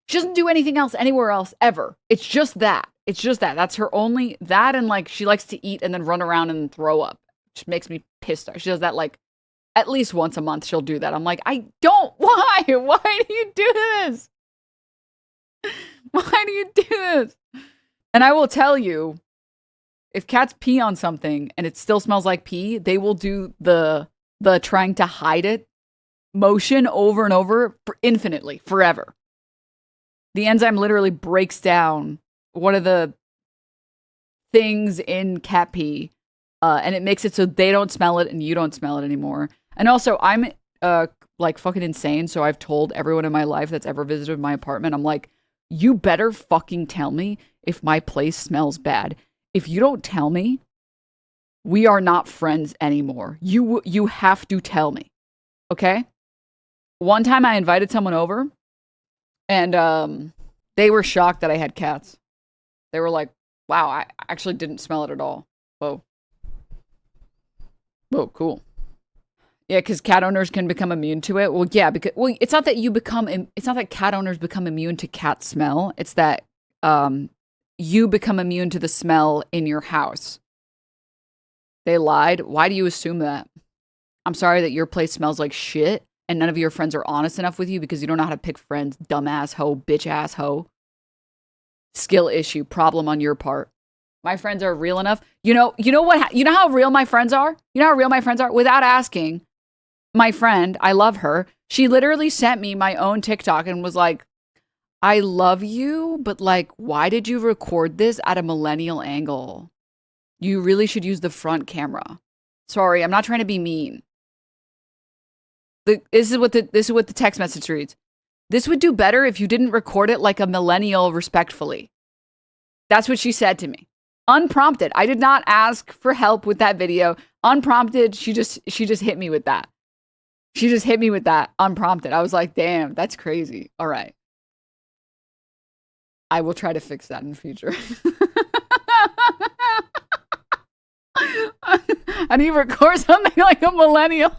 She doesn't do anything else anywhere else ever. It's just that. That's her only, that and like she likes to eat and then run around and throw up. Which makes me pissed. She does that like at least once a month. She'll do that. I'm like, why? Why do you do this? Why do you do this? And I will tell you, if cats pee on something and it still smells like pee, they will do the trying to hide it motion over and over infinitely, forever. The enzyme literally breaks down one of the things in cat pee, and it makes it so they don't smell it and you don't smell it anymore. And also, I'm like fucking insane, so I've told everyone in my life that's ever visited my apartment, I'm like, you better fucking tell me if my place smells bad. If you don't tell me, we are not friends anymore. You have to tell me, okay? One time I invited someone over, and they were shocked that I had cats. They were like, wow, I actually didn't smell it at all. Whoa, cool. Yeah, because cat owners can become immune to it. Well, yeah, because it's not that cat owners become immune to cat smell. It's that you become immune to the smell in your house. They lied. Why do you assume that? I'm sorry that your place smells like shit and none of your friends are honest enough with you because you don't know how to pick friends. Dumbass hoe, bitch ass hoe. Skill issue, problem on your part. My friends are real enough. You know how real my friends are? You know how real my friends are? Without asking, my friend, I love her. She literally sent me my own TikTok and was like, I love you, but like, why did you record this at a millennial angle? You really should use the front camera. Sorry, I'm not trying to be mean. This is what the text message reads. This would do better if you didn't record it like a millennial respectfully. That's what she said to me. Unprompted. I did not ask for help with that video. Unprompted, she just hit me with that. She just hit me with that unprompted. I was like, damn, that's crazy. All right. I will try to fix that in the future. I need to record something like a millennial.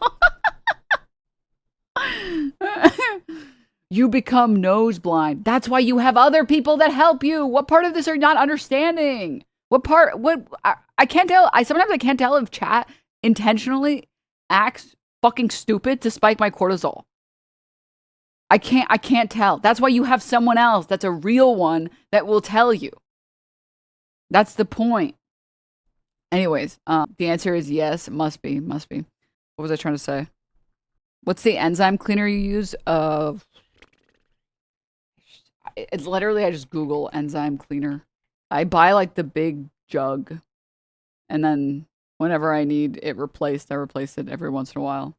You become nose blind. That's why you have other people that help you. What part of this are you not understanding? What part? What? I can't tell. Sometimes I can't tell if chat intentionally acts fucking stupid to spike my cortisol. I can't tell. That's why you have someone else that's a real one that will tell you. That's the point. Anyways, the answer is yes. It must be. What was I trying to say? What's the enzyme cleaner you use? It's literally, I just Google enzyme cleaner. I buy like the big jug, and then whenever I need it replaced, I replace it every once in a while.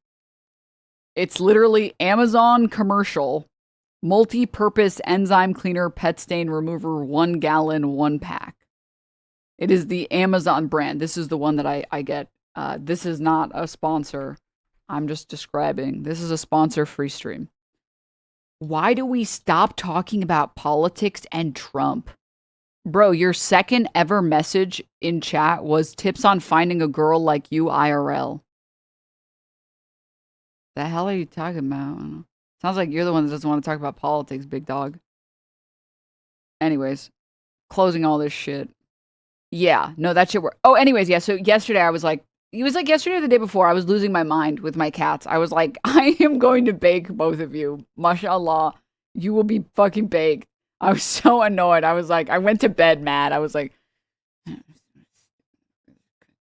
It's literally Amazon commercial, multi-purpose enzyme cleaner pet stain remover, 1 gallon, 1 pack. It is the Amazon brand. This is the one that I get. This is not a sponsor. I'm just describing. This is a sponsor-free stream. Why do we stop talking about politics and Trump? Bro, your second ever message in chat was tips on finding a girl like you IRL. The hell are you talking about? Sounds like you're the one that doesn't want to talk about politics, big dog. Anyways, closing all this shit. Yeah, no, that shit work. Oh, anyways, yeah, so yesterday I was like, it was like yesterday or the day before, I was losing my mind with my cats. I was like, I am going to bake both of you. Mashallah, you will be fucking baked. I was so annoyed. I was like, I went to bed mad. I was like,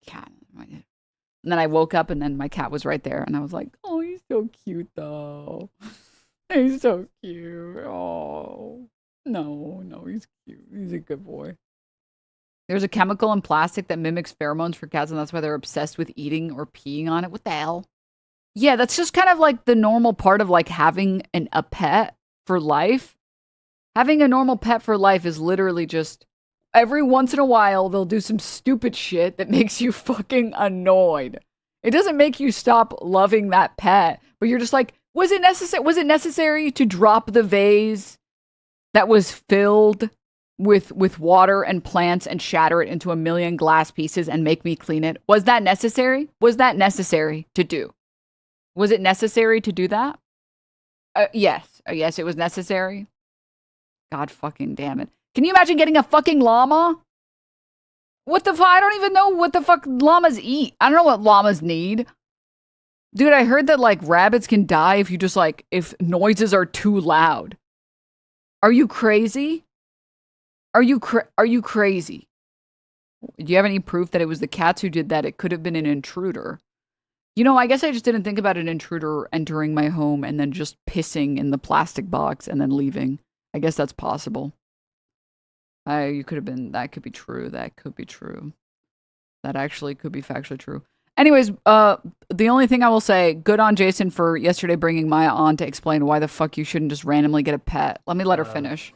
cat. And then I woke up and then my cat was right there. And I was like, oh, he's so cute though. He's so cute. Oh, no, he's cute. He's a good boy. There's a chemical in plastic that mimics pheromones for cats, and that's why they're obsessed with eating or peeing on it. What the hell? Yeah, that's just kind of like the normal part of like having a pet for life. Having a normal pet for life is literally just every once in a while they'll do some stupid shit that makes you fucking annoyed. It doesn't make you stop loving that pet, but you're just like, was it necessary to drop the vase that was filled with water and plants and shatter it into a million glass pieces and make me clean it? Was that necessary? Was that necessary to do? Was it necessary to do that? Yes. Yes, it was necessary. God fucking damn it. Can you imagine getting a fucking llama? What the fuck? I don't even know what the fuck llamas eat. I don't know what llamas need. Dude, I heard that like rabbits can die if you just like, if noises are too loud. Are you crazy? Are you crazy? Do you have any proof that it was the cats who did that? It could have been an intruder. You know, I guess I just didn't think about an intruder entering my home and then just pissing in the plastic box and then leaving. I guess that's possible. You could have been, that could be true. That could be true. That actually could be factually true. Anyways, the only thing I will say, good on Jason for yesterday bringing Maya on to explain why the fuck you shouldn't just randomly get a pet. Let me let her finish.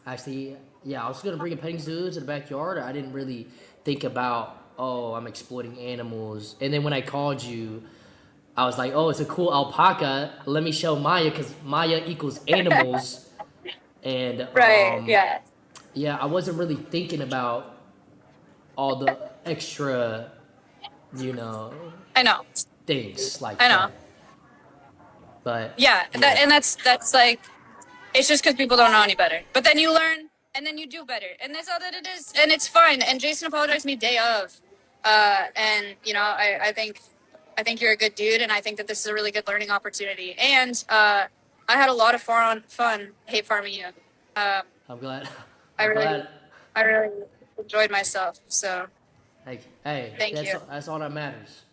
Actually, yeah, I was going to bring a petting zoo to the backyard. I didn't really think about, oh, I'm exploiting animals. And then when I called you, I was like, oh, it's a cool alpaca. Let me show Maya, because Maya equals animals. And Right, yeah. yeah, I wasn't really thinking about all the extra, you know, I know. things like I know. that. But Yeah, and that's like, it's just because people don't know any better. But then you learn, and then you do better, and that's all that it is, and it's fine. And Jason apologized to me day of, and you know, I think you're a good dude, and I think that this is a really good learning opportunity. And I had a lot of fun hate farming you. I'm glad. I really enjoyed myself. So Hey, Thank you. That's all that matters.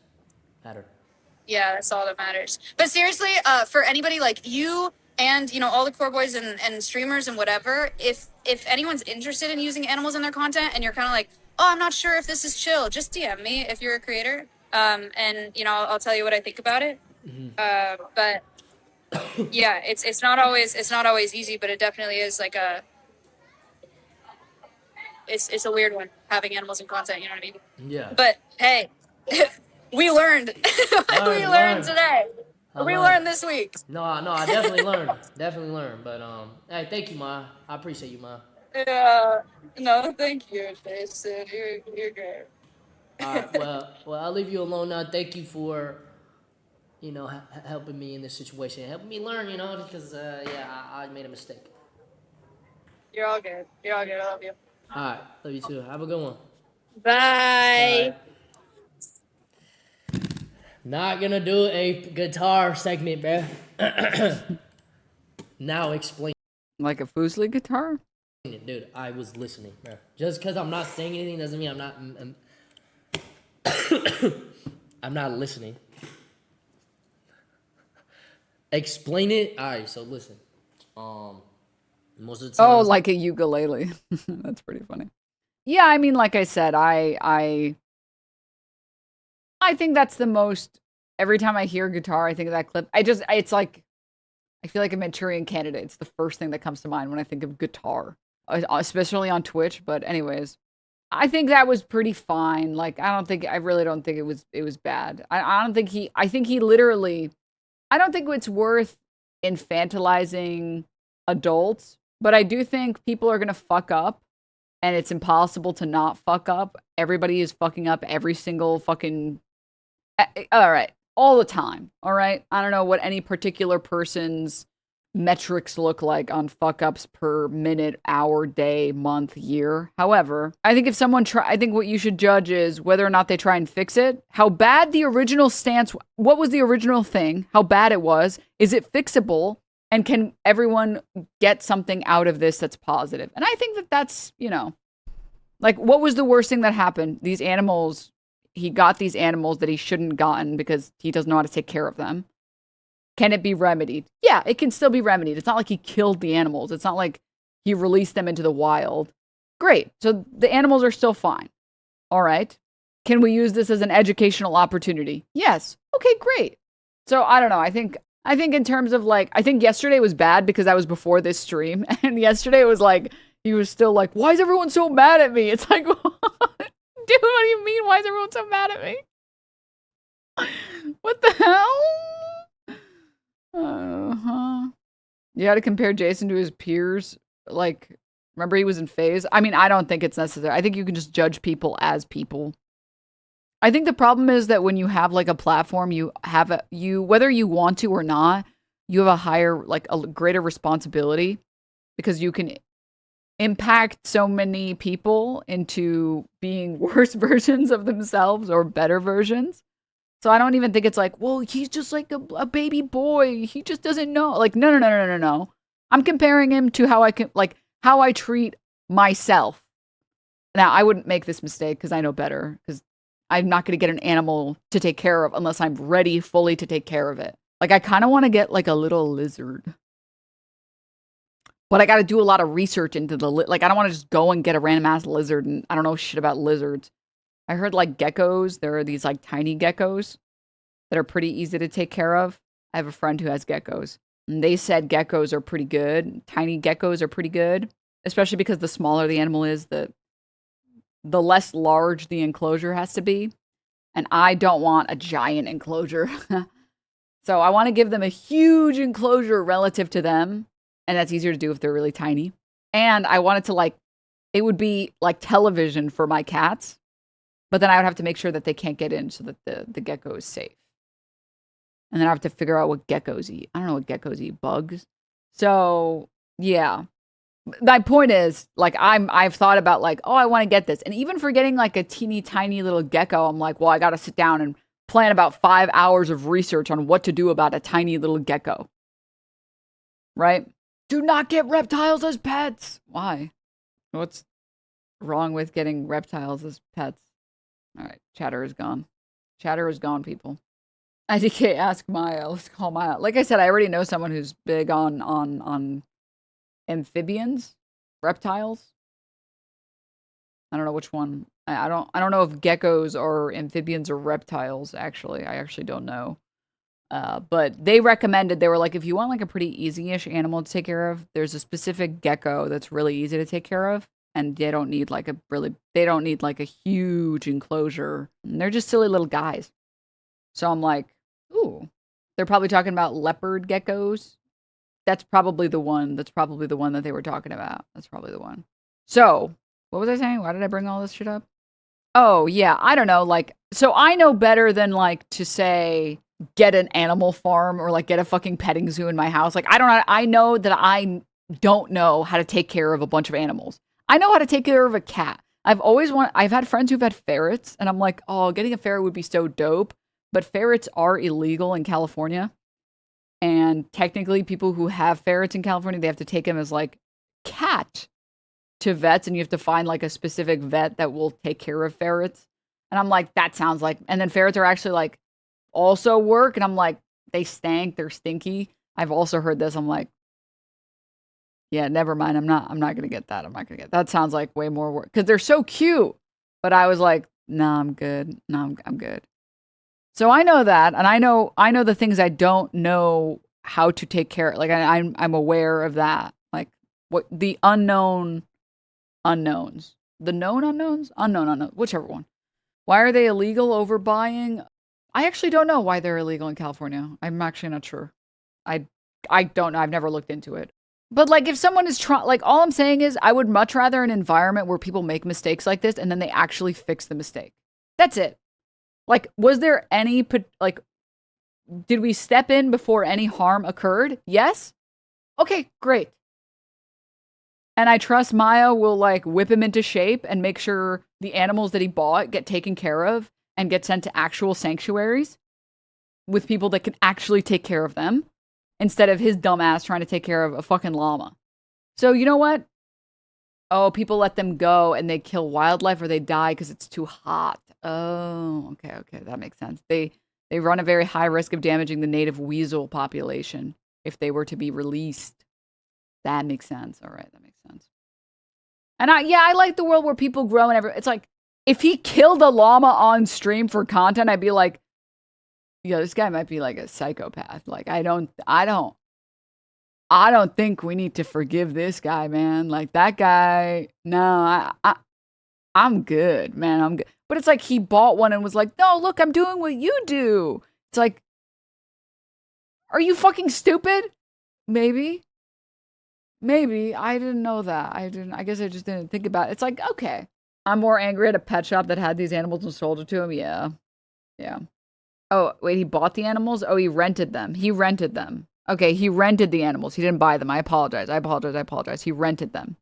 yeah, that's all that matters. But seriously, for anybody like you and, you know, all the core boys and streamers and whatever, if anyone's interested in using animals in their content and you're kind of like, oh, I'm not sure if this is chill, just DM me if you're a creator. And, you know, I'll tell you what I think about it. But Yeah, it's not always easy, but it definitely is like it's a weird one having animals in content. You know what I mean? Yeah. But hey, we learned. We learned Learn. today. I We learned. learned this week. No, I definitely learned. Definitely learned. But hey, thank you, Ma. I appreciate you, Ma. Yeah. No, thank you, Jason. You're great. All right. Well, I'll leave you alone now. Thank you for, helping me in this situation, helping me learn. Because yeah, I made a mistake. You're all good. You're all good. I love you. All right. Love you too. Have a good one. Bye. Bye. Not gonna do a guitar segment, bro. Now explain Like a Fusli guitar? it, dude. I was listening, bro. Just because I'm not saying anything doesn't mean I'm not. I'm not listening. Explain it. All right. So listen. Most of the time. Oh, like a ukulele. That's pretty funny. Yeah, I mean, like I said, I think that's the most. Every time I hear guitar, I think of that clip. It's like, I feel like a Manchurian Candidate. It's the first thing that comes to mind when I think of guitar, especially on Twitch. But anyways, I think that was pretty fine. Like, I really don't think it was bad. I don't think I think he literally, I don't think it's worth infantilizing adults, but I do think people are gonna fuck up, and it's impossible to not fuck up. Everybody is fucking up every single fucking. All right, all the time. All right, I don't know what any particular person's metrics look like on fuck ups per minute, hour, day, month, year. However, I think if someone I think what you should judge is whether or not they try and fix it, how bad the original stance, what was the original thing, how bad it was, is it fixable, and can everyone get something out of this that's positive? And I think that that's, like, what was the worst thing that happened? These animals, he got these animals that he shouldn't gotten because he doesn't know how to take care of them. Can it be remedied? Yeah, it can still be remedied. It's not like he killed the animals. It's not like he released them into the wild. Great. So the animals are still fine. All right. Can we use this as an educational opportunity? Yes. Okay, great. So I don't know. I think in terms of like, I think yesterday was bad because that was before this stream. And yesterday it was like, he was still like, why is everyone so mad at me? It's like, dude, what do you mean? Why is everyone so mad at me? What the hell? Uh-huh. You had to compare Jason to his peers. Like, remember he was in FaZe? I mean, I don't think it's necessary. I think you can just judge people as people. I think the problem is that when you have like a platform, whether you want to or not, you have a higher, like a greater responsibility because you can impact so many people into being worse versions of themselves or better versions. So I don't even think it's like, well, he's just like a baby boy. He just doesn't know. Like, no. I'm comparing him to how I treat myself. Now, I wouldn't make this mistake because I know better, because I'm not going to get an animal to take care of unless I'm ready fully to take care of it. Like, I kind of want to get like a little lizard. But I got to do a lot of research into like, I don't want to just go and get a random ass lizard and I don't know shit about lizards. I heard like geckos, there are these like tiny geckos that are pretty easy to take care of. I have a friend who has geckos, and they said geckos are pretty good. Tiny geckos are pretty good, especially because the smaller the animal is, the less large the enclosure has to be. And I don't want a giant enclosure. So I want to give them a huge enclosure relative to them. And that's easier to do if they're really tiny. And I wanted to it would be like television for my cats. But then I would have to make sure that they can't get in so that the gecko is safe. And then I have to figure out what geckos eat. I don't know what geckos eat. Bugs. So, yeah. My point is, like, I've thought about, like, oh, I want to get this. And even for getting, like, a teeny tiny little gecko, I'm like, well, I got to sit down and plan about 5 hours of research on what to do about a tiny little gecko. Right? Do not get reptiles as pets. Why? What's wrong with getting reptiles as pets? All right, chatter is gone. Chatter is gone, people. IDK, ask Maya. Let's call Maya. Like I said, I already know someone who's big on amphibians, reptiles. I don't know which one. I don't know if geckos are amphibians or reptiles. Actually, I actually don't know. But they recommended, they were like, if you want like a pretty easy-ish animal to take care of, there's a specific gecko that's really easy to take care of. And they don't need like a huge enclosure. And they're just silly little guys. So I'm like, ooh, they're probably talking about leopard geckos. That's probably the one. That's probably the one that they were talking about. That's probably the one. So what was I saying? Why did I bring all this shit up? Oh, yeah. I don't know. Like, so I know better than like to say, get an animal farm or like get a fucking petting zoo in my house. Like, I know that I don't know how to take care of a bunch of animals. I know how to take care of a cat. I've had friends who've had ferrets and I'm like, oh, getting a ferret would be so dope. But ferrets are illegal in California. And technically people who have ferrets in California, they have to take them as like cat to vets, and you have to find like a specific vet that will take care of ferrets. And I'm like, that sounds like, and then ferrets are actually like also work. And I'm like, they stank, they're stinky. I've also heard this. I'm like, yeah, never mind. I'm not going to get that. I'm not going to get that. Sounds like way more work because they're so cute. But I was like, no, I'm good. No, I'm good. So I know that. And I know the things I don't know how to take care of. Like I'm aware of that. Like what the unknown unknowns, the known unknowns, unknown, whichever one. Why are they illegal overbuying? I actually don't know why they're illegal in California. I'm actually not sure. I don't know. I've never looked into it. But like if someone is trying, like all I'm saying is I would much rather an environment where people make mistakes like this and then they actually fix the mistake. That's it. Like, was there any, like, did we step in before any harm occurred? Yes. Okay, great. And I trust Maya will like whip him into shape and make sure the animals that he bought get taken care of and get sent to actual sanctuaries with people that can actually take care of them instead of his dumb ass trying to take care of a fucking llama. So you know what? Oh, people let them go and they kill wildlife or they die because it's too hot. Oh, okay. That makes sense. They run a very high risk of damaging the native weasel population if they were to be released. That makes sense. All right, that makes sense. And I like the world where people grow and it's like, if he killed a llama on stream for content, I'd be like, yeah, this guy might be like a psychopath. Like, I don't think we need to forgive this guy, man. Like that guy, no, I'm good, man. I'm good. But it's like he bought one and was like, no, look, I'm doing what you do. It's like, are you fucking stupid? Maybe. I didn't know that. I guess I just didn't think about it. It's like, okay. I'm more angry at a pet shop that had these animals and sold it to him. Yeah. Oh, wait, he bought the animals? Oh, he rented them. Okay, he rented the animals. He didn't buy them. I apologize. He rented them.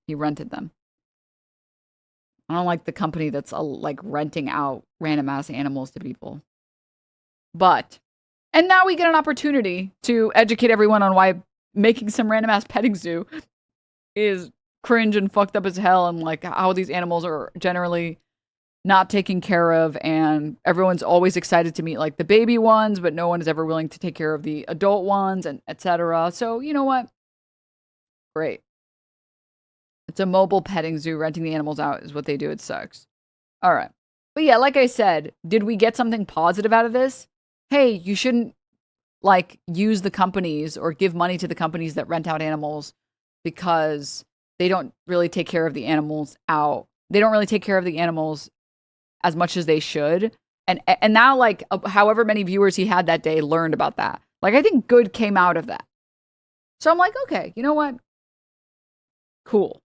I don't like the company that's like renting out random ass animals to people. And now we get an opportunity to educate everyone on why making some random ass petting zoo is cringe and fucked up as hell, and like how these animals are generally not taken care of, and everyone's always excited to meet like the baby ones, but no one is ever willing to take care of the adult ones, and etc. So you know what? Great. It's a mobile petting zoo. Renting the animals out is what they do. It sucks. All right. But yeah, like I said, did we get something positive out of this? Hey, you shouldn't like use the companies or give money to the companies that rent out animals because they don't really take care of the animals out. They don't really take care of the animals as much as they should. And now like however many viewers he had that day learned about that. Like I think good came out of that. So I'm like, okay, you know what? Cool.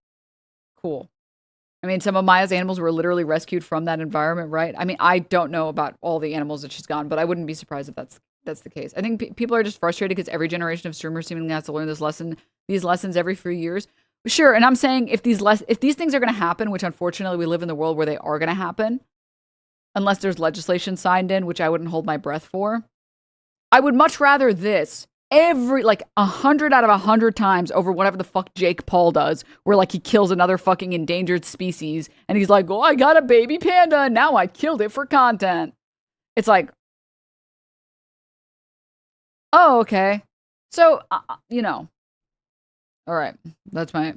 I mean, some of Maya's animals were literally rescued from that environment, right? I mean, I don't know about all the animals that she's gone, but I wouldn't be surprised if that's the case. I think people are just frustrated because every generation of streamers seemingly has to learn these lessons every few years. Sure, and I'm saying if these things are going to happen, which unfortunately we live in the world where they are going to happen, unless there's legislation signed in, which I wouldn't hold my breath for, I would much rather this every, like 100 out of 100 times over whatever the fuck Jake Paul does, where like he kills another fucking endangered species and he's like, oh, I got a baby panda and now I killed it for content. It's like, oh, okay. So, you know, all right. That's my,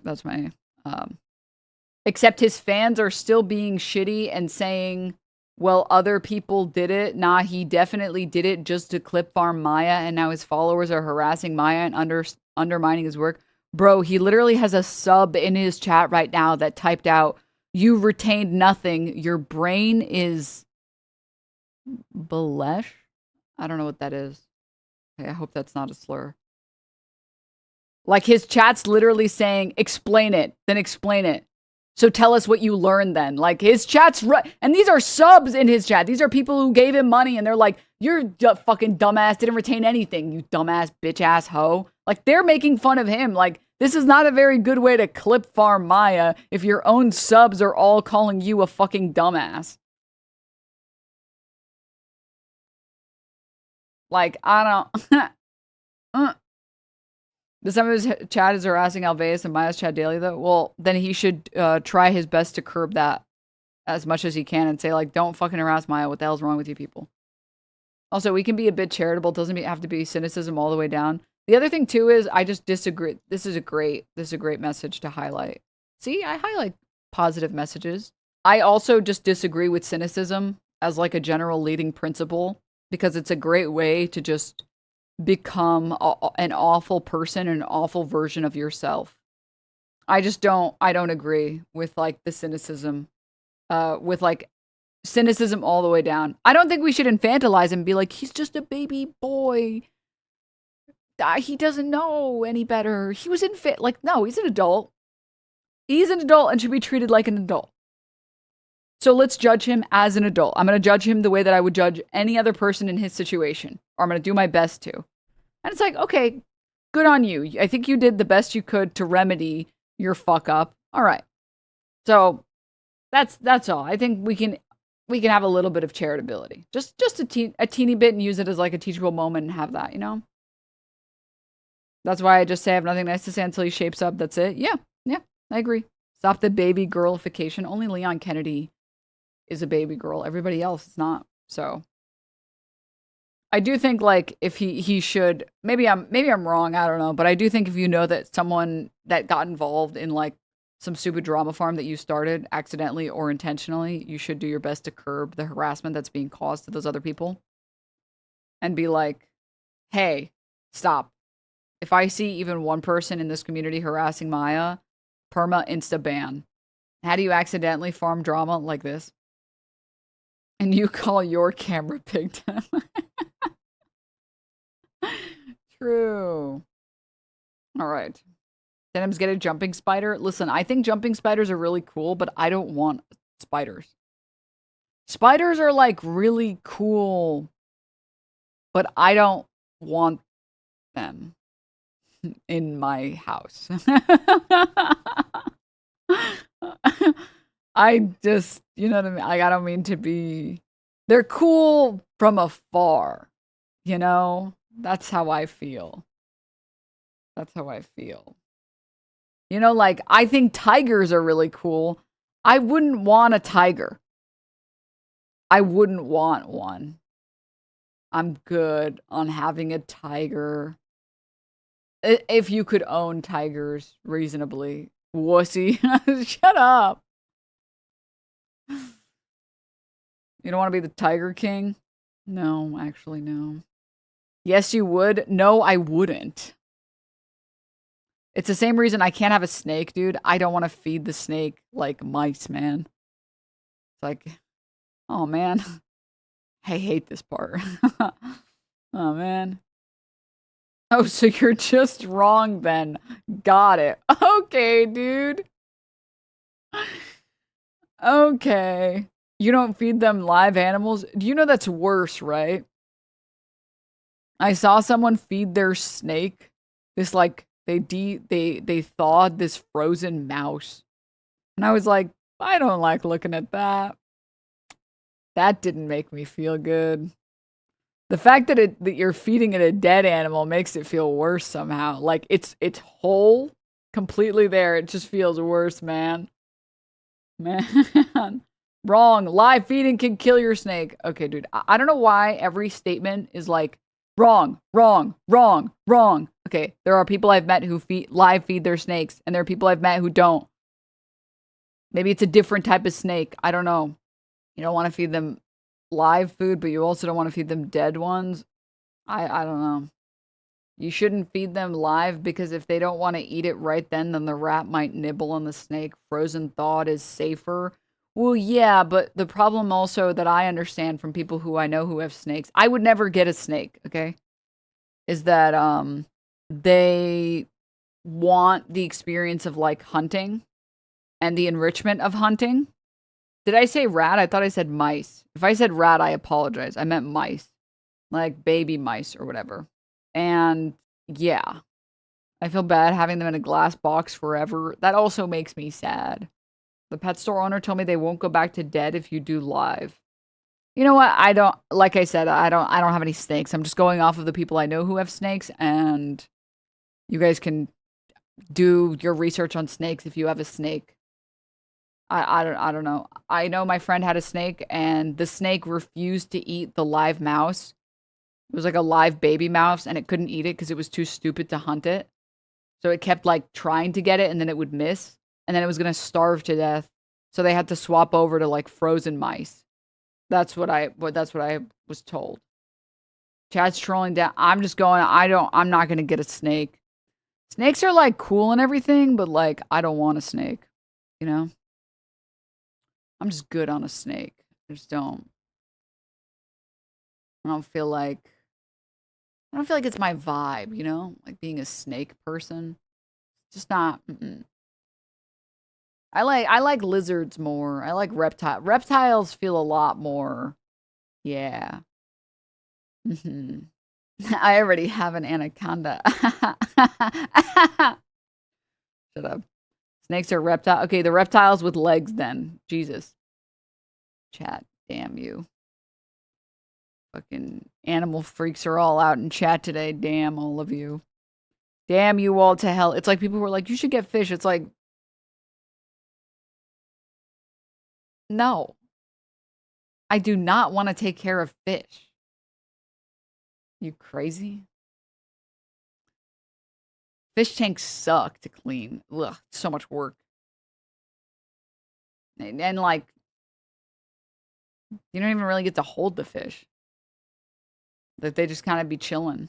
except his fans are still being shitty and saying well, other people did it. Nah, he definitely did it just to clip farm Maya, and now his followers are harassing Maya and undermining his work. Bro, he literally has a sub in his chat right now that typed out, "You retained nothing. Your brain is backlash." I don't know what that is. Okay, I hope that's not a slur. Like, his chat's literally saying, explain it, then explain it. So tell us what you learned then. Like, his chat's and these are subs in his chat. These are people who gave him money and they're like, you're fucking dumbass, didn't retain anything, you dumbass bitch ass hoe. Like, they're making fun of him. Like, this is not a very good way to clip farm Maya if your own subs are all calling you a fucking dumbass. Like, I don't... The some of his chat is harassing Alveus and Maya's chat daily, though. Well, then he should try his best to curb that as much as he can and say, like, don't fucking harass Maya. What the hell's wrong with you people? Also, we can be a bit charitable. It doesn't have to be cynicism all the way down. The other thing, too, is I just disagree. This is a great message to highlight. See, I highlight positive messages. I also just disagree with cynicism as, like, a general leading principle because it's a great way to just become an awful person, an awful version of yourself. I don't agree with, like, the cynicism, with, like, cynicism all the way down. I don't think we should infantilize him and be like, he's just a baby boy. He doesn't know any better. He was like, no, he's an adult. He's an adult and should be treated like an adult. So let's judge him as an adult. I'm going to judge him the way that I would judge any other person in his situation. Or I'm going to do my best to. And it's like, okay, good on you. I think you did the best you could to remedy your fuck up. All right. So that's all. I think we can have a little bit of charitability. Just a teeny bit and use it as like a teachable moment and have that, you know? That's why I just say I have nothing nice to say until he shapes up. That's it. Yeah, I agree. Stop the baby girlification. Only Leon Kennedy is a baby girl. Everybody else is not. So I do think, like, if he should, maybe I'm wrong, I don't know, but I do think if you know that someone that got involved in, like, some stupid drama farm that you started accidentally or intentionally, you should do your best to curb the harassment that's being caused to those other people and be like, hey, stop. If I see even one person in this community harassing Maya, perma insta ban. How do you accidentally farm drama like this? And you call your camera pig time. True. All right. Denims get a jumping spider. Listen, I think jumping spiders are really cool, but I don't want spiders. Spiders are, like, really cool, but I don't want them in my house. I just, you know what I mean? Like, I don't mean to be... They're cool from afar, you know? That's how I feel. That's how I feel. You know, like, I think tigers are really cool. I wouldn't want a tiger. I wouldn't want one. I'm good on having a tiger. If you could own tigers reasonably. Wussy. Shut up. You don't want to be the Tiger King? No, actually, no. Yes, you would. No, I wouldn't. It's the same reason I can't have a snake, dude. I don't want to feed the snake like mice, man. It's like, oh, man. I hate this part. Oh, man. Oh, so you're just wrong then. Got it. Okay, dude. Okay. You don't feed them live animals? Do you know that's worse, right? I saw someone feed their snake this, like, they thawed this frozen mouse. And I was like, I don't like looking at that. That didn't make me feel good. The fact that you're feeding it a dead animal makes it feel worse somehow. Like, it's whole, completely there. It just feels worse, man. Man. Wrong. Live feeding can kill your snake. Okay, dude. I don't know why every statement is like, wrong, wrong, wrong, wrong. Okay, there are people I've met who live feed their snakes, and there are people I've met who don't. Maybe it's a different type of snake. I don't know. You don't want to feed them live food, but you also don't want to feed them dead ones. I don't know. You shouldn't feed them live because if they don't want to eat it right then the rat might nibble on the snake. Frozen thawed is safer. Well, yeah, but the problem also that I understand from people who I know who have snakes, I would never get a snake, okay? Is that they want the experience of like hunting and the enrichment of hunting. Did I say rat? I thought I said mice. If I said rat, I apologize. I meant mice. Like baby mice or whatever. And yeah, I feel bad having them in a glass box forever. That also makes me sad. The pet store owner told me they won't go back to dead if you do live. You know what? I don't, like I said, I don't have any snakes. I'm just going off of the people I know who have snakes, and you guys can do your research on snakes if you have a snake. I don't know. I know my friend had a snake, and the snake refused to eat the live mouse. It was like a live baby mouse, and it couldn't eat it because it was too stupid to hunt it. So it kept like trying to get it, and then it would miss, and then it was gonna starve to death. So they had to swap over to like frozen mice. That's what I was told. Chat's trolling down. I'm just going. I'm not gonna get a snake. Snakes are like cool and everything, but like I don't want a snake. You know. I'm just good on a snake. I just don't. I don't feel like. I don't feel like it's my vibe. You know, like being a snake person. Just not. I like lizards more. I like reptiles feel a lot more. Yeah. I already have an anaconda. Shut up. Snakes are reptile. Okay, the reptiles with legs then. Jesus. Chat. Damn you. Fucking animal freaks are all out in chat today. Damn all of you. Damn you all to hell. It's like people who are like, you should get fish. It's like, no. I do not want to take care of fish. You crazy? Fish tanks suck to clean. Ugh, so much work. And like, you don't even really get to hold the fish. That they just kind of be chilling.